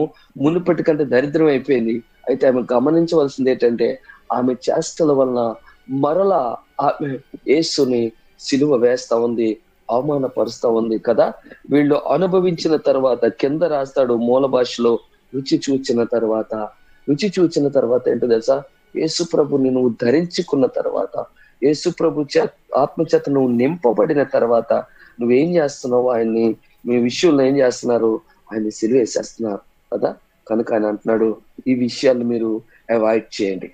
మునుపటి కంటే దరిద్రం అయిపోయింది. అయితే ఆమె గమనించవలసింది ఏంటంటే, ఆమె చేష్టల వలన మరలా ఆమె యేసుని సిలువ వేస్తా ఉంది, అవమానపరుస్తా ఉంది కదా. వీళ్ళు అనుభవించిన తర్వాత కింద రాస్తాడు మూల భాషలో, రుచి చూచిన తర్వాత ఏంటో తెలుసా? యేసు ప్రభుని నువ్వు ధరించుకున్న తర్వాత, యేసు ప్రభు ఆత్మచేత నువ్వు నింపబడిన తర్వాత నువ్వేం చేస్తున్నావు? ఆయన్ని మీ విషయంలో ఏం చేస్తున్నారు? ఆయన్ని సిలువేసేస్తున్నారు కదా. కనుక ఆయన అంటున్నాడు, ఈ విషయాలు మీరు అవాయిడ్ చేయండి,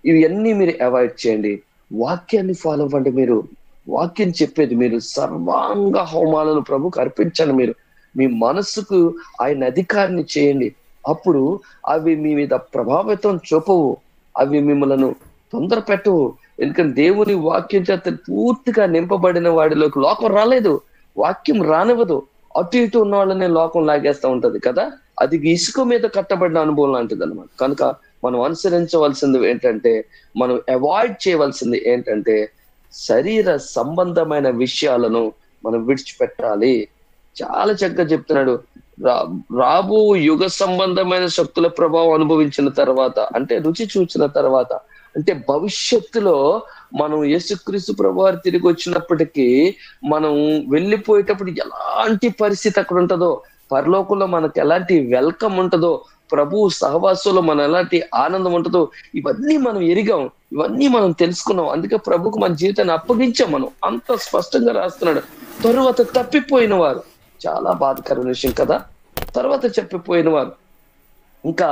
ఇవన్నీ మీరు అవాయిడ్ చేయండి, వాక్యాన్ని ఫాలో అవ్వండి. మీరు వాక్యం చెప్పేది మీరు సర్వాంగ హోమాలను ప్రభుకు అర్పించండి. మీరు మీ మనస్సుకు ఆయన అధికారాన్ని చేయండి. అప్పుడు అవి మీ మీద ప్రభావితం చూపవు, అవి మిమ్మల్ని తొందర పెట్టవు. ఎందుకంటే దేవుని వాక్యం చేత పూర్తిగా నింపబడిన వాడిలోకి లోకం రాలేదు, వాక్యం రానివ్వదు. అటు ఇటు ఉన్న వాళ్ళనే లోకం లాగేస్తా ఉంటది కదా. అది ఇసుక మీద కట్టబడిన అనుభవం లాంటిది అనమాట. కనుక మనం అనుసరించవలసింది ఏంటంటే, మనం అవాయిడ్ చేయవలసింది ఏంటంటే, శరీర సంబంధమైన విషయాలను మనం విడిచిపెట్టాలి. చాలా చక్కగా చెప్తున్నాడు. రాబో యుగ సంబంధమైన శక్తుల ప్రభావం అనుభవించిన తర్వాత, అంటే రుచి చూచిన తర్వాత, అంటే భవిష్యత్తులో మనం యేసుక్రీస్తు ప్రభువారు తిరిగి వచ్చినప్పటికీ మనం వెళ్ళిపోయేటప్పుడు ఎలాంటి పరిస్థితి అక్కడ ఉంటుందో, పరలోకంలో మనకు ఎలాంటి వెల్కమ్ ఉంటుందో, ప్రభు సహవాసంలో మన ఎలాంటి ఆనందం ఉంటుందో, ఇవన్నీ మనం ఎరిగాం, ఇవన్నీ మనం తెలుసుకున్నాం. అందుకే ప్రభుకు మన జీవితాన్ని అప్పగించాం. మనం అంత స్పష్టంగా రాస్తున్నాడు. తరువాత తప్పిపోయిన వారు, చాలా బాధకరమైన విషయం కదా. తర్వాత చెప్పిపోయిన వారు, ఇంకా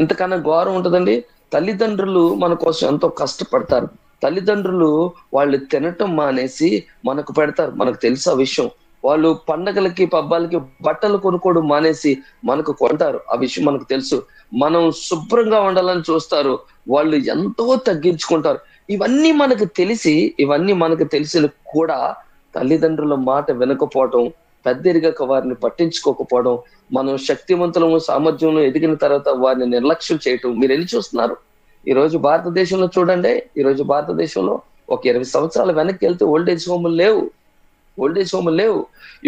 ఇంతకన్నా ఘోరం ఉంటుందండి. తల్లిదండ్రులు మన కోసం ఎంతో కష్టపడతారు. తల్లిదండ్రులు వాళ్ళు తినటం మానేసి మనకు పెడతారు. మనకు తెలుసు ఆ విషయం. వాళ్ళు పండగలకి పబ్బాలకి బట్టలు కొనుక్కోవడం మానేసి మనకు కొంటారు. ఆ విషయం మనకు తెలుసు. మనం శుభ్రంగా ఉండాలని చూస్తారు, వాళ్ళు ఎంతో తగ్గించుకుంటారు. ఇవన్నీ మనకు తెలిసి కూడా తల్లిదండ్రుల మాట వినకపోవడం, పెద్దరిగాక వారిని పట్టించుకోకపోవడం, మనం శక్తివంతులము సామర్థ్యంలో ఎదిగిన తర్వాత వారిని నిర్లక్ష్యం చేయటం మీరు ఎన్ని చూస్తున్నారు. ఈరోజు భారతదేశంలో చూడండి, ఈరోజు భారతదేశంలో ఒక 20 సంవత్సరాల వెనక్కి వెళ్తే ఓల్డేజ్ హోములు లేవు.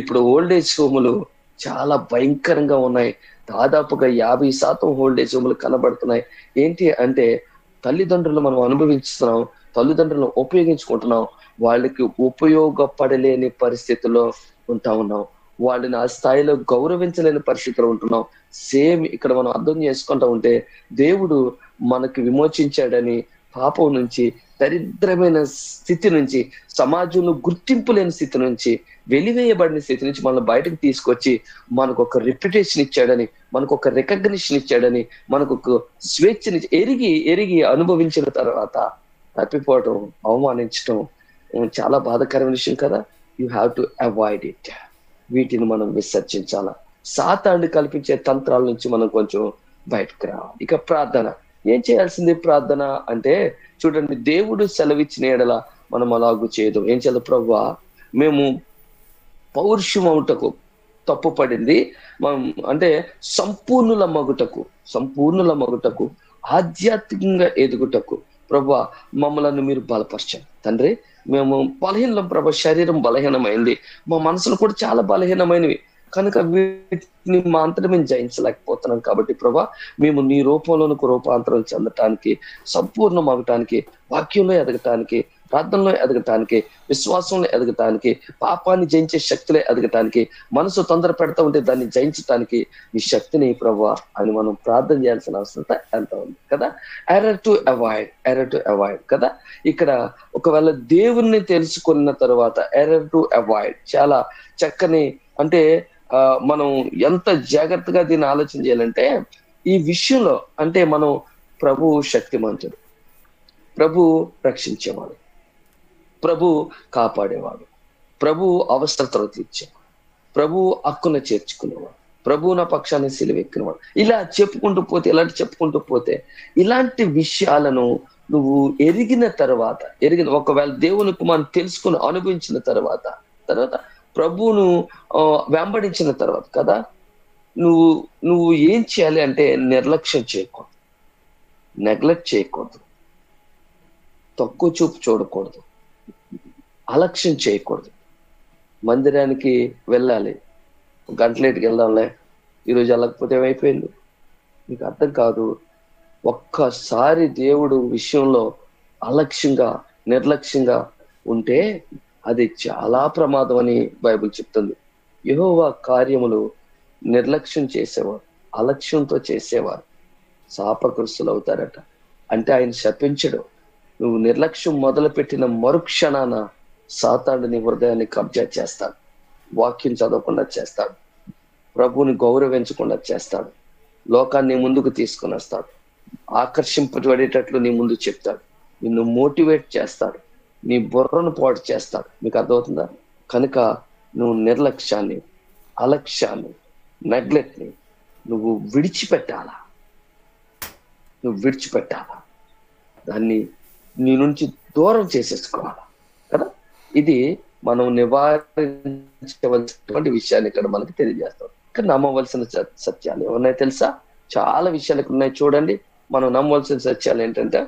ఇప్పుడు ఓల్డేజ్ హోములు చాలా భయంకరంగా ఉన్నాయి. దాదాపుగా 50% ఓల్డేజ్ హోములు కనబడుతున్నాయి. ఏంటి అంటే, తల్లిదండ్రులు మనం అనుభవిస్తున్నాం, తల్లిదండ్రులను ఉపయోగించుకుంటున్నాం, వాళ్ళకి ఉపయోగపడలేని పరిస్థితుల్లో ఉంటా ఉన్నాం, వాళ్ళని ఆ స్థాయిలో గౌరవించలేని పరిస్థితిలో ఉంటున్నాం. సేమ్ ఇక్కడ మనం అర్థం చేసుకుంటా ఉంటే, దేవుడు మనకి విమోచించాడని, పాపం నుంచి దరిద్రమైన స్థితి నుంచి, సమాజంలో గుర్తింపు లేని స్థితి నుంచి, వెలివేయబడిన స్థితి నుంచి మనల్ని బయటకు తీసుకొచ్చి మనకు ఒక రెప్యుటేషన్ ఇచ్చాడని, మనకు ఒక రికగ్నిషన్ ఇచ్చాడని, మనకు ఒక స్వేచ్ఛని ఎరిగి అనుభవించిన తర్వాత తప్పిపోవటం, అవమానించటం చాలా బాధాకరమైన విషయం కదా. You have to avoid it. వీటిని మనం విసర్జించాలా. సాతానుడు కల్పించే తంత్రాల నుంచి మనం కొంచెం బయటకు రావాలి. ఇక ప్రార్థన ఏం చేయాల్సింది? ప్రార్థన అంటే చూడండి, దేవుడు సెలవిచ్చిన ఎడల మనం అలాగూ చేయదు. ఏం చేయాలి? ప్రభువా, మేము పౌరుషం అవుటకు తప్పు పడింది, మనం అంటే సంపూర్ణుల మగుటకు ఆధ్యాత్మికంగా ఎదుగుటకు ప్రభువా మమ్మలను మీరు బలపరచండి తండ్రి. మేము బలహీనం ప్రభు, శరీరం బలహీనమైంది, మా మనసులు కూడా చాలా బలహీనమైనవి కనుక వీటిని మా అంతటా మేము జయించలేకపోతున్నాం. కాబట్టి ప్రభా, మేము నీ రూపంలోనికి రూపాంతరం చెందటానికి, సంపూర్ణం అవ్వటానికి, వాక్యంలో ఎదగటానికి, ప్రార్థనలో ఎదగటానికి, విశ్వాసంలో ఎదగటానికి, పాపాన్ని జయించే శక్తిలో ఎదగటానికి, మనసు తొందర పెడతా ఉంటే దాన్ని జయించటానికి ఈ శక్తిని ప్రభా అని మనం ప్రార్థన చేయాల్సిన అవసరం ఎంత ఉంది కదా. ఎర్రర్ టు అవాయిడ్ కదా. ఇక్కడ ఒకవేళ దేవుణ్ణి తెలుసుకున్న తర్వాత ఎర్రర్ టు అవాయిడ్ చాలా చక్కని, అంటే మనం ఎంత జాగ్రత్తగా దీన్ని ఆలోచన చేయాలంటే ఈ విషయంలో, అంటే మనం ప్రభు శక్తిమంతుడు, ప్రభు రక్షించేవాడు, ప్రభు కాపాడేవాడు, ప్రభు అవసరతలు తీర్చేవాడు, ప్రభు హక్కున చేర్చుకునేవాడు, ప్రభు నా పక్షాన్ని సిలువెక్కినవాడు. ఇలా చెప్పుకుంటూ పోతే ఇలాంటి విషయాలను నువ్వు ఎరిగిన తర్వాత, ఒకవేళ దేవుని కుమారుని తెలుసుకుని అనుభవించిన తర్వాత ప్రభువును వెంబడించిన తర్వాత కదా, నువ్వు ఏం చేయాలి అంటే నిర్లక్ష్యం చేయకూడదు, నెగ్లెక్ట్ చేయకూడదు, తక్కువ చూపు చూడకూడదు, అలక్ష్యం చేయకూడదు. మందిరానికి వెళ్ళాలి, గంట లేట్కి వెళ్దాంలే, ఈరోజు వెళ్ళకపోతే ఏమైపోయింది, నీకు అర్థం కాదు. ఒక్కసారి దేవుడు విషయంలో అలక్ష్యంగా నిర్లక్ష్యంగా ఉంటే అది చాలా ప్రమాదం అని బైబిల్ చెప్తుంది. యెహోవా కార్యములు నిర్లక్ష్యం చేసేవారు, అలక్ష్యంతో చేసేవారు శాపగ్రస్తులు అవుతారట. అంటే ఆయన శపించడు. నువ్వు నిర్లక్ష్యం మొదలుపెట్టిన మరుక్షణాన సాతానుడు నీ హృదయాన్ని కబ్జా చేస్తాడు, వాక్యం చదవకుండా చేస్తాడు, ప్రభువుని గౌరవించకుండా చేస్తాడు, లోకాన్ని ముందుకు తీసుకుని వస్తాడు, ఆకర్షింపబడేటట్లు నీ ముందు చెప్తాడు, నిన్ను మోటివేట్ చేస్తాడు, నీ బుర్రను పాటు చేస్తాడు. మీకు అర్థమవుతుందా? కనుక నువ్వు నిర్లక్ష్యాన్ని, అలక్ష్యాన్ని, నెగ్లెక్ట్ని నువ్వు విడిచిపెట్టాలా, దాన్ని నీ నుంచి దూరం చేసేసుకోవాలా కదా. ఇది మనం నివారించవలసినటువంటి విషయాన్ని ఇక్కడ మనకి తెలియజేస్తాం. ఇక్కడ నమ్మవలసిన సత్యాలు ఏమన్నాయి తెలుసా? చాలా విషయాలు ఇక్కడ ఉన్నాయి. చూడండి, మనం నమ్మవలసిన సత్యాలు ఏంటంటే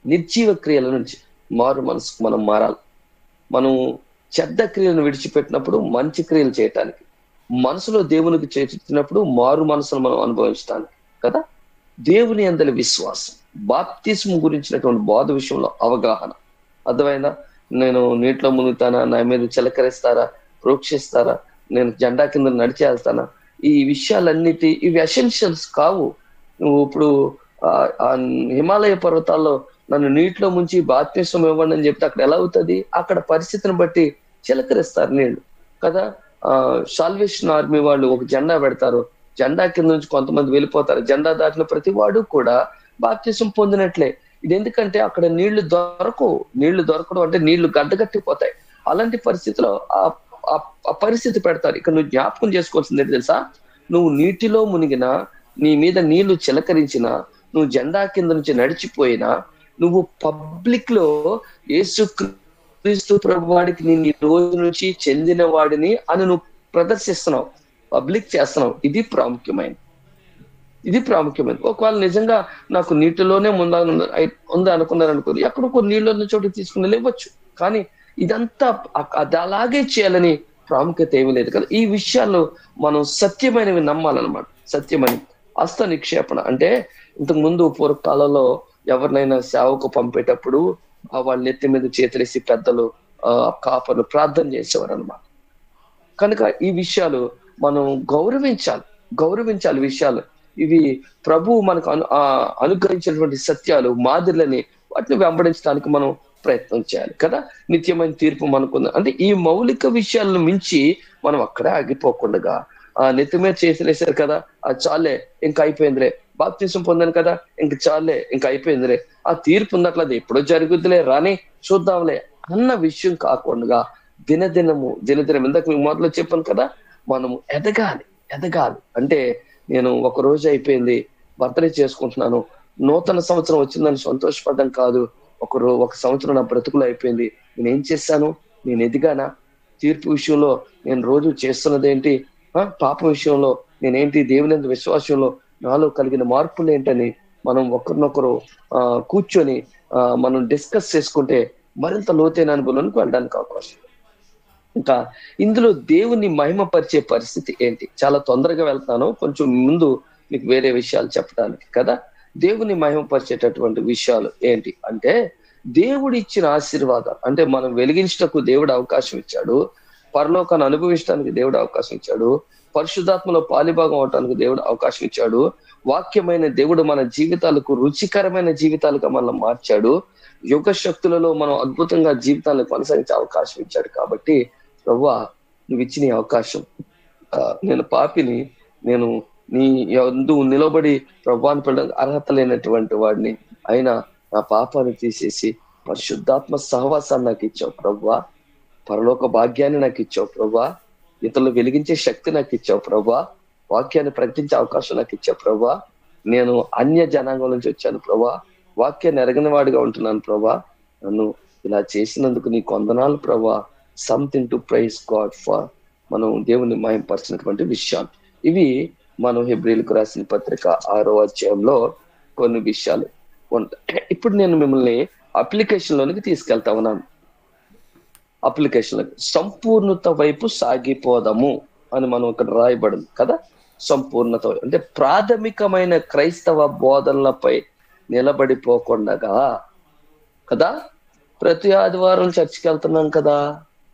నిర్జీవ క్రియల నుంచి మారు మనసుకు మనం మారాలి. మనం చెడ్డ క్రియలను విడిచిపెట్టినప్పుడు మంచి క్రియలు చేయటానికి, మనసులో దేవునికి చేర్చినప్పుడు మారు మనసును మనం అనుభవించడానికి కదా. దేవుని అందరి విశ్వాసం, బాప్తిస్ము గురించినటువంటి బోధ విషయంలో అవగాహన. అర్థమైందా? నేను నీటిలో మునుగుతానా, నా మీద చిలకరిస్తారా, ప్రోక్షిస్తారా, నేను జెండా కింద నడిచి వెళ్తానా, ఈ విషయాలన్నిటి ఇవి ఎసెన్షియల్స్ కావు. నువ్వు ఇప్పుడు హిమాలయ పర్వతాల్లో నన్ను నీటిలో ముంచి బాప్తిస్మం ఇవ్వండి అని చెప్తే అక్కడ ఎలా అవుతుంది? అక్కడ పరిస్థితిని బట్టి చిలకరిస్తారు నీళ్లు కదా. సాల్వేషన్ ఆర్మీ వాళ్ళు ఒక జెండా పెడతారు, జెండా కింద నుంచి కొంతమంది వెళ్ళిపోతారు, జెండా దాటిన ప్రతి వాడు కూడా బాప్తిస్మం పొందినట్లే. ఇది ఎందుకంటే అక్కడ నీళ్లు దొరకడం అంటే నీళ్లు గడ్డగట్టిపోతాయి. అలాంటి పరిస్థితిలో ఆ పరిస్థితి పెడతారు. ఇక్కడ నువ్వు జ్ఞాపకం చేసుకోవాల్సింది ఏంటి తెలుసా? నువ్వు నీటిలో మునిగినా, నీ మీద నీళ్లు చిలకరించినా, నువ్వు జెండా కింద నుంచి నడిచిపోయినా, నువ్వు పబ్లిక్ లో యేసుక్రీస్తు ప్రభువాడికి నేను ఈ రోజు నుంచి చెందిన వాడిని అని నువ్వు ప్రదర్శిస్తున్నావు, పబ్లిక్ చేస్తున్నావు. ఇది ప్రాముఖ్యమైనది. ఒకవేళ నిజంగా నాకు నీటిలోనే ఉందా అనుకున్నారనుకోరు, ఎక్కడో కొన్ని నీళ్ళు ఉన్న చోటు తీసుకుని లేవచ్చు. కానీ ఇదంతా అది అలాగే చేయాలని ప్రాముఖ్యత ఏమీ లేదు కదా. ఈ విషయాల్లో మనం సత్యమైనవి నమ్మాలన్నమాట. సత్యమని హస్త నిక్షేపణ అంటే ఇంతకు ముందు పూర్వకాలంలో ఎవరినైనా సేవకు పంపేటప్పుడు వాళ్ళ నెత్తి మీద చేతులేసి పెద్దలు కాపర్లు ప్రార్థన చేసేవారు అనమాట. కనుక ఈ విషయాలు మనం గౌరవించాలి విషయాలు. ఇవి ప్రభు మనకు అనుగ్రహించినటువంటి సత్యాలు, మాదిరిలని వాటిని వెంబడించడానికి మనం ప్రయత్నం చేయాలి కదా. నిత్యమైన తీర్పు మనకుంది అంటే ఈ మౌలిక విషయాలను మించి మనం అక్కడే ఆగిపోకుండా నెత్తి మీద చేసేసారు కదా, అది చాలే ఇంకా అయిపోయిందిలే, బాప్తిసం పొందాను కదా ఇంక చాలే ఇంకా అయిపోయిందిలే, ఆ తీర్పు ఉన్నట్లు అది ఎప్పుడో జరుగుద్దిలే రాని చూద్దాంలే అన్న విషయం కాకుండా దినదినం ఇందాక మీకు మొదలు చెప్పాను కదా, మనము ఎదగాలి అంటే నేను ఒక రోజు అయిపోయింది బర్త్డే చేసుకుంటున్నాను, నూతన సంవత్సరం వచ్చిందని సంతోషపడడం కాదు, ఒక సంవత్సరం నా బ్రతుకులు అయిపోయింది, నేనేం చేశాను, నేను ఎదిగానా, తీర్పు విషయంలో నేను రోజు చేస్తున్నది ఏంటి, పాప విషయంలో నేనేంటి, దేవుని విశ్వాసంలో నాలో కలిగిన మార్పులు ఏంటని మనం ఒకరినొకరు కూర్చొని మనం డిస్కస్ చేసుకుంటే మరింత లోతైన అనుభవంలోకి వెళ్ళడానికి అవకాశం. ఇంకా ఇందులో దేవుని మహిమపరిచే పరిస్థితి ఏంటి, చాలా తొందరగా వెళ్తాను, కొంచెం ముందు మీకు వేరే విషయాలు చెప్పడానికి కదా. దేవుని మహిమపరిచేటటువంటి విషయాలు ఏంటి అంటే, దేవుడు ఇచ్చిన ఆశీర్వాదాలు అంటే మనం వెలిగించటకు దేవుడు అవకాశం ఇచ్చాడు, పరలోకాన్ని అనుభవించడానికి దేవుడు అవకాశం ఇచ్చాడు, పరిశుద్ధాత్మలో పాలిభాగం అవటానికి దేవుడు అవకాశం ఇచ్చాడు, వాక్యమైన దేవుడు మన జీవితాలకు రుచికరమైన జీవితాలుగా మనం మార్చాడు, యుగ శక్తులలో మనం అద్భుతంగా జీవితాలను కొనసాగించే అవకాశం ఇచ్చాడు. కాబట్టి ప్రభువా నువ్వు ఇచ్చిన అవకాశం, నేను పాపిని, నేను నీ యందు నిలబడి ప్రభువాన్ని పిలవడానికి అర్హత లేనటువంటి వాడిని, అయినా నా పాపాన్ని తీసేసి పరిశుద్ధాత్మ సహవాసాన్ని నాకు ఇచ్చావు ప్రభువా, పరలోక భాగ్యాన్ని నాకు ఇచ్చావు ప్రభువా, ఇతరులు వెలిగించే శక్తి నాకు ఇచ్చావు ప్రభువా, వాక్యాన్ని ప్రకటించే అవకాశం నాకు ఇచ్చావు ప్రభువా, నేను అన్య జనాంగం నుంచి వచ్చాను ప్రభువా, వాక్యాన్ని ఎరగని వాడిగా ఉంటున్నాను ప్రభువా, నన్ను ఇలా చేసినందుకు నీకు వందనాలు ప్రభువా. Something to praise God for, మనం దేవుని మహిమపరిచినటువంటి విషయాలు ఇవి. మనం హెబ్రీలకు రాసిన పత్రిక 6వ అధ్యాయంలో కొన్ని విషయాలు ఉంటాయి. ఇప్పుడు నేను మిమ్మల్ని అప్లికేషన్ లోనికి తీసుకెళ్తా ఉన్నాను. అప్లికేషన్ సంపూర్ణత వైపు సాగిపోదాము అని మనం ఇక్కడ రాయబడింది కదా. సంపూర్ణత అంటే ప్రాథమికమైన క్రైస్తవ బోధనలపై నిలబడిపోకుండా కదా, ప్రతి ఆదివారం చర్చికి వెళ్తున్నాం కదా,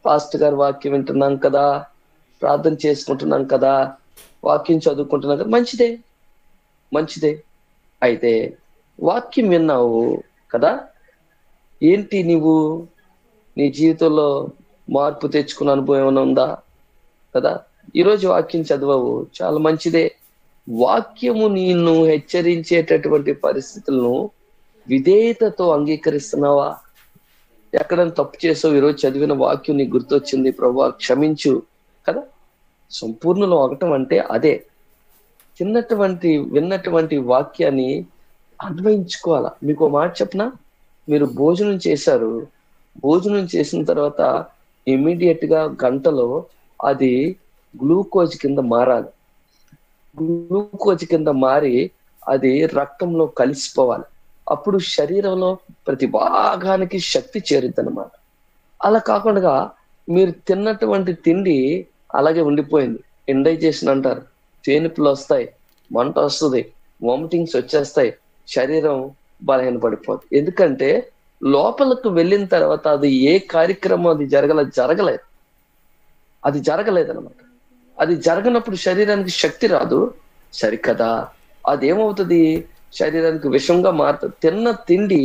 పాస్టర్ గారి వాక్యం వింటున్నాం కదా, ప్రార్థన చేసుకుంటున్నాం కదా, వాక్యం చదువుకుంటున్నాం కదా, మంచిదే. అయితే వాక్యం విన్నావు కదా, ఏంటి నీవు నీ జీవితంలో మార్పు తెచ్చుకున్న అనుభవం ఏమైనా ఉందా కదా. ఈరోజు వాక్యం చదవవు, చాలా మంచిదే. వాక్యము నిన్ను హెచ్చరించేటటువంటి పరిస్థితులను విధేయతతో అంగీకరిస్తున్నావా? ఎక్కడైనా తప్పు చేసావు, ఈరోజు చదివిన వాక్యం నీకు గుర్తొచ్చింది, ప్రభువా క్షమించు కదా. సంపూర్ణలో అవటం అంటే అదే, విన్నటువంటి వాక్యాన్ని అన్వయించుకోవాలా. మీకు మాట చెప్పనా, మీరు భోజనం చేశారు, భోజనం చేసిన తర్వాత ఇమ్మీడియట్ గా గంటలో అది గ్లూకోజ్ కింద మారాలి. గ్లూకోజ్ కింద మారి అది రక్తంలో కలిసిపోవాలి. అప్పుడు శరీరంలో ప్రతి భాగానికి శక్తి చేరుద్ది అనమాట. అలా కాకుండా మీరు తిన్నటువంటి తిండి అలాగే ఉండిపోయింది, ఇండైజేషన్ అంటారు, తేనిపులు వస్తాయి, మంట వస్తుంది, వామిటింగ్స్ వచ్చేస్తాయి, శరీరం బలహీనపడిపోతుంది. ఎందుకంటే లోపలకు వెళ్ళిన తర్వాత అది ఏ కార్యక్రమం అది జరగలేదు అనమాట. అది జరగనప్పుడు శరీరానికి శక్తి రాదు, సరికదా. అదేమవుతుంది, శరీరానికి విషంగా మారుతుంది. తిన్న తిండి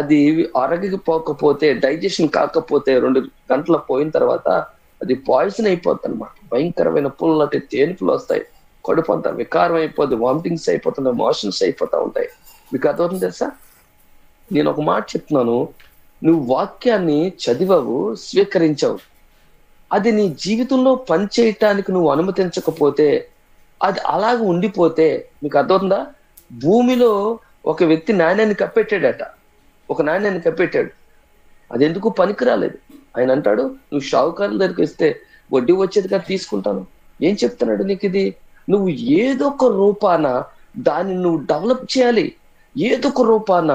అది అరగకపోకపోతే, డైజెషన్ కాకపోతే 2 గంటల పోయిన తర్వాత అది పాయిజన్ అయిపోతుంది అనమాట. భయంకరమైన పుల్లటి తేనుపులు వస్తాయి, కడుపు అంతా వికారం అయిపోద్ది, వామిటింగ్స్ అయిపోతున్నాయి, మోషన్స్ అయిపోతా ఉంటాయి. మీకు అర్థం తెలుసా? నేను ఒక మాట చెప్తున్నాను, నువ్వు వాక్యాన్ని చదివావు, స్వీకరించావు, అది నీ జీవితంలో పనిచేయటానికి నువ్వు అనుమతించకపోతే, అది అలాగ ఉండిపోతే, మీకు అర్థమవుతుందా? భూమిలో ఒక వ్యక్తి నాణ్యాన్ని కప్పెట్టాడట, ఒక నాణ్యాన్ని కప్పెట్టాడు, అది ఎందుకు పనికి రాలేదు. ఆయన అంటాడు, నువ్వు షావుకారుల దగ్గరికి ఇస్తే వడ్డీ వచ్చేది కదా తీసుకుంటాను. ఏం చెప్తున్నాడు నీకు? ఇది నువ్వు ఏదో ఒక రూపాన దాన్ని నువ్వు డెవలప్ చేయాలి, ఏదో ఒక రూపాన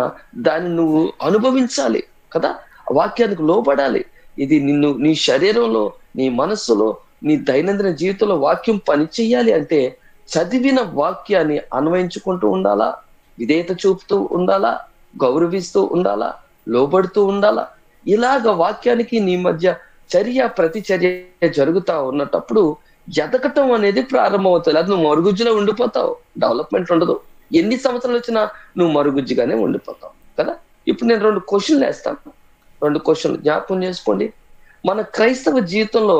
దాన్ని నువ్వు అనుభవించాలి కదా, వాక్యానికి లోబడాలి. ఇది నిన్ను నీ శరీరంలో, నీ మనస్సులో, నీ దైనందిన జీవితంలో వాక్యం పని చెయ్యాలి అంటే చదివిన వాక్యాన్ని అన్వయించుకుంటూ ఉండాలా, విధేయత చూపుతూ ఉండాలా, గౌరవిస్తూ ఉండాలా, లోబడుతూ ఉండాలా. ఇలాగ వాక్యానికి నీ మధ్య ప్రతిచర్య జరుగుతా ఉన్నప్పుడు ఎదగటం అనేది ప్రారంభమవుతుంది. అది నువ్వు మరుగుజ్జులో ఉండిపోతావు, డెవలప్మెంట్ ఉండదు. ఎన్ని సంవత్సరాలు వచ్చినా నువ్వు మరుగుజ్జుగానే ఉండిపోతావు కదా. ఇప్పుడు నేను 2 క్వశ్చన్లు వేస్తాను. 2 క్వశ్చన్లు జ్ఞాపకం చేసుకోండి. మన క్రైస్తవ జీవితంలో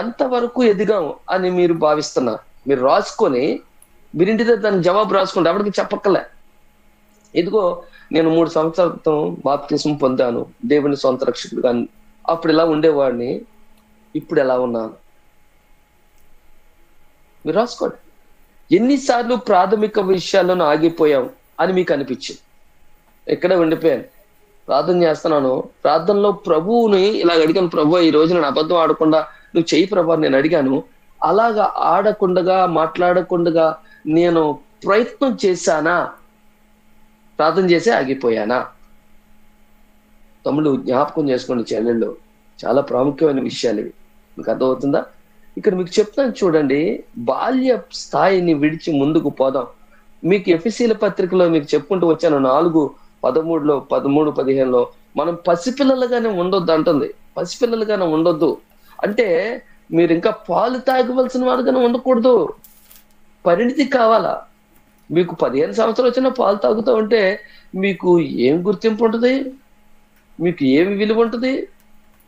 ఎంతవరకు ఎదిగాము అని మీరు భావిస్తున్నారు? మీరు రాసుకొని మీరింటి దగ్గర దానికి జవాబు రాసుకుంటే ఎవరికి చెప్పక్కలే. ఇదిగో నేను 3 సంవత్సరాల క్రితం బాప్తిస్మం పొందాను, దేవుని సొంత రక్షకుడుగా, అప్పుడు ఇలా ఉండేవాడిని, ఇప్పుడు ఎలా ఉన్నాను? మీరు రాసుకోండి. ఎన్నిసార్లు ప్రాథమిక విషయాలను ఆగిపోయాం అని మీకు అనిపించింది? ఎక్కడ ఉండిపోయాను, ప్రార్థన చేస్తున్నాను, ప్రార్థనలో ప్రభువుని ఇలా అడిగాను, ప్రభు ఈ రోజు నేను అబద్ధం ఆడకుండా నువ్వు చెయ్యి ప్రభు నేను అడిగాను, అలాగా ఆడకుండగా మాట్లాడకుండగా నేను ప్రయత్నం చేశానా? ప్రార్థన చేసి ఆగిపోయానా? తమ్ముడు జ్ఞాపకం చేసుకోండి, చెల్లెళ్ళు, చాలా ప్రాముఖ్యమైన విషయాలు ఇవి. మీకు అర్థమవుతుందా? ఇక్కడ మీకు చెప్తాను చూడండి, బాల్య స్థాయిని విడిచి ముందుకు పోదాం. మీకు ఎఫెసీల పత్రికలో మీకు చెప్పుకుంటూ వచ్చాను 4:13, 13-15 మనం పసిపిల్లలుగానే ఉండొద్దు అంటుంది. పసిపిల్లలుగానే ఉండొద్దు అంటే మీరు ఇంకా పాలు తాగవలసిన వారుగానే ఉండకూడదు, పరిణితి కావాలా. మీకు 15 సంవత్సరాలు వచ్చినా పాలు తాగుతూ ఉంటే మీకు ఏం గుర్తింపు ఉంటుంది? మీకు ఏమి విలువ ఉంటుంది?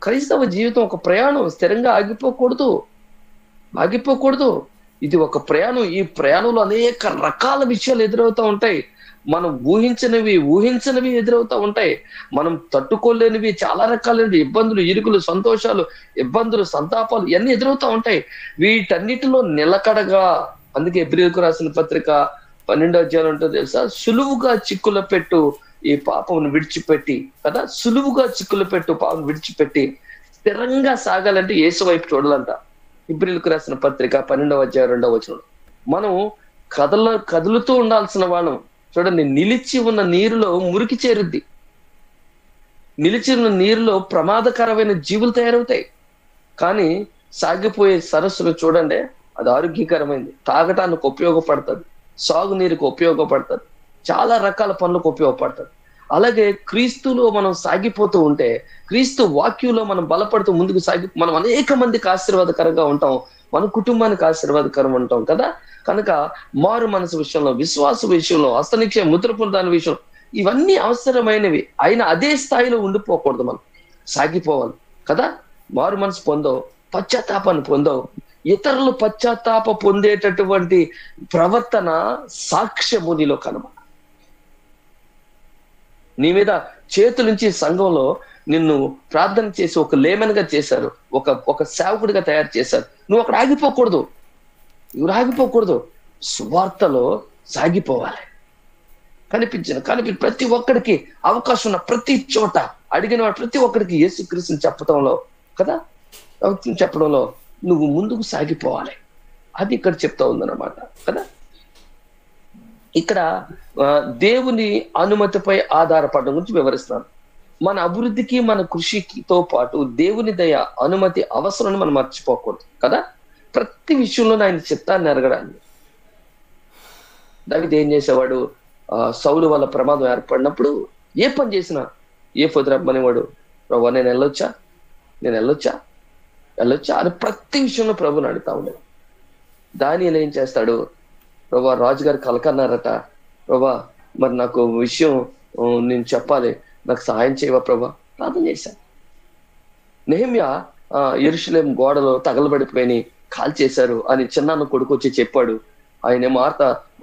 క్రైస్తవ జీవితం ఒక ప్రయాణం, స్థిరంగా ఆగిపోకూడదు. ఇది ఒక ప్రయాణం. ఈ ప్రయాణంలో అనేక రకాల విషయాలు ఎదురవుతూ ఉంటాయి. మనం ఊహించనివి ఎదురవుతూ ఉంటాయి. మనం తట్టుకోలేనివి చాలా రకాలైన ఇబ్బందులు, ఇరుకులు, సంతోషాలు, ఇబ్బందులు, సంతాపాలు ఇవన్నీ ఎదురవుతూ ఉంటాయి. వీటన్నిటిలో నిలకడగా, అందుకే హెబ్రీయులకు రాసిన పత్రిక 12వ అధ్యాయం ఉంటుంది తెలుసా, సులువుగా చిక్కుల పెట్టు ఈ పాపమును విడిచిపెట్టి కదా, సులువుగా చిక్కులు పెట్టు పాపం విడిచిపెట్టి స్థిరంగా సాగాలంటే యేసు వైపు చూడాలంట. హెబ్రీయులకు రాసిన పత్రిక 12వ అధ్యాయం 2వ వచనం. మనం కదులుతూ ఉండాల్సిన వాళ్ళం. చూడండి, నిలిచి ఉన్న నీరులో మురికి చేరుద్ది, నిలిచి ఉన్న నీరులో ప్రమాదకరమైన జీవులు తయారవుతాయి. కానీ సాగిపోయే సరస్సును చూడండి, అది ఆరోగ్యకరమైంది, తాగటానికి ఉపయోగపడుతుంది, సాగునీరుకు ఉపయోగపడుతుంది, చాలా రకాల పనులకు ఉపయోగపడుతుంది. అలాగే క్రీస్తులో మనం సాగిపోతూ ఉంటే, క్రీస్తు వాక్యంలో మనం బలపడుతూ ముందుకు మనం అనేక మందికి ఆశీర్వాదకరంగా ఉంటాం, మన కుటుంబానికి ఆశీర్వాదకరం ఉంటాం కదా. కనుక మారు మనసు విషయంలో, విశ్వాస విషయంలో, హస్తనిక్షయ ముద్ర పొందాల విషయం, ఇవన్నీ అవసరమైనవి. అయినా అదే స్థాయిలో ఉండిపోకూడదు, మనం సాగిపోవాలి కదా. మారు మనసు పొందో, పశ్చాత్తాపాన్ని పొందో, ఇతరులు పశ్చాత్తాప పొందేటటువంటి ప్రవర్తన సాక్ష్యము నీలో కనబడ. నీ మీద చేతులుంచి సంఘంలో నిన్ను ప్రార్థన చేసి ఒక లేమన్ గా చేశారు, ఒక సేవకుడిగా తయారు చేశారు. నువ్వు అక్కడ ఆగిపోకూడదు, సువార్తలో సాగిపోవాలి. కనిపించిన ప్రతి ఒక్కడికి అవకాశం ఉన్న ప్రతి చోట, అడిగిన వాడు ప్రతి ఒక్కడికి యేసుక్రీస్తుని చెప్పడంలో కదా, చెప్పడంలో నువ్వు ముందుకు సాగిపోవాలి. అది ఇక్కడ చెప్తా ఉందన్నమాట కదా. ఇక్కడ దేవుని అనుమతిపై ఆధారపడడం గురించి వివరిస్తున్నాను. మన అభివృద్ధికి, మన కృషితో పాటు దేవుని దయ, అనుమతి అవసరం మనం మర్చిపోకూడదు కదా. ప్రతి విషయంలో ఆయన చిత్తాన్ని ఎరగడానికి దావీదు ఏం చేసేవాడు? సౌలు వల్ల ప్రమాదం ఏర్పడినప్పుడు ఏ పని చేసినా ఏ పొద్దురమ్మనేవాడు, ప్రభు నేను వెళ్ళొచ్చా అని ప్రతి విషయంలో ప్రభుని అడుగుతా ఉండేది. దానియేలు ఏం చేస్తాడు? ప్రభా రాజుగారు కలకన్నారట, ప్రభా మరి నాకు విషయం నేను చెప్పాలి, నాకు సహాయం చేయవా ప్రభా, ప్రార్థన చేశాను. నెహెమ్యా యెరూషలేం గోడలో తగలబడిపోయి కాల్ చేశారు అని చిన్నాన్న కొడుకు వచ్చి చెప్పాడు. ఆయన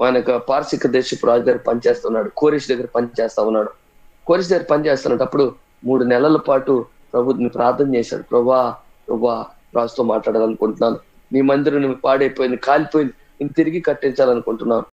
ఆయన పార్శిక దేశపు రాజు దగ్గర పనిచేస్తున్నాడు, కోరేష్ దగ్గర పనిచేస్తా ఉన్నాడు. కోరేష్ దగ్గర పనిచేస్తున్నప్పుడు 3 నెలల పాటు ప్రభుని ప్రార్థన చేశాడు. ప్రభా రాజుతో మాట్లాడాలనుకుంటున్నాను, నీ మందిరం పాడైపోయింది, కాలిపోయింది, నేను తిరిగి కట్టించాలనుకుంటున్నాను,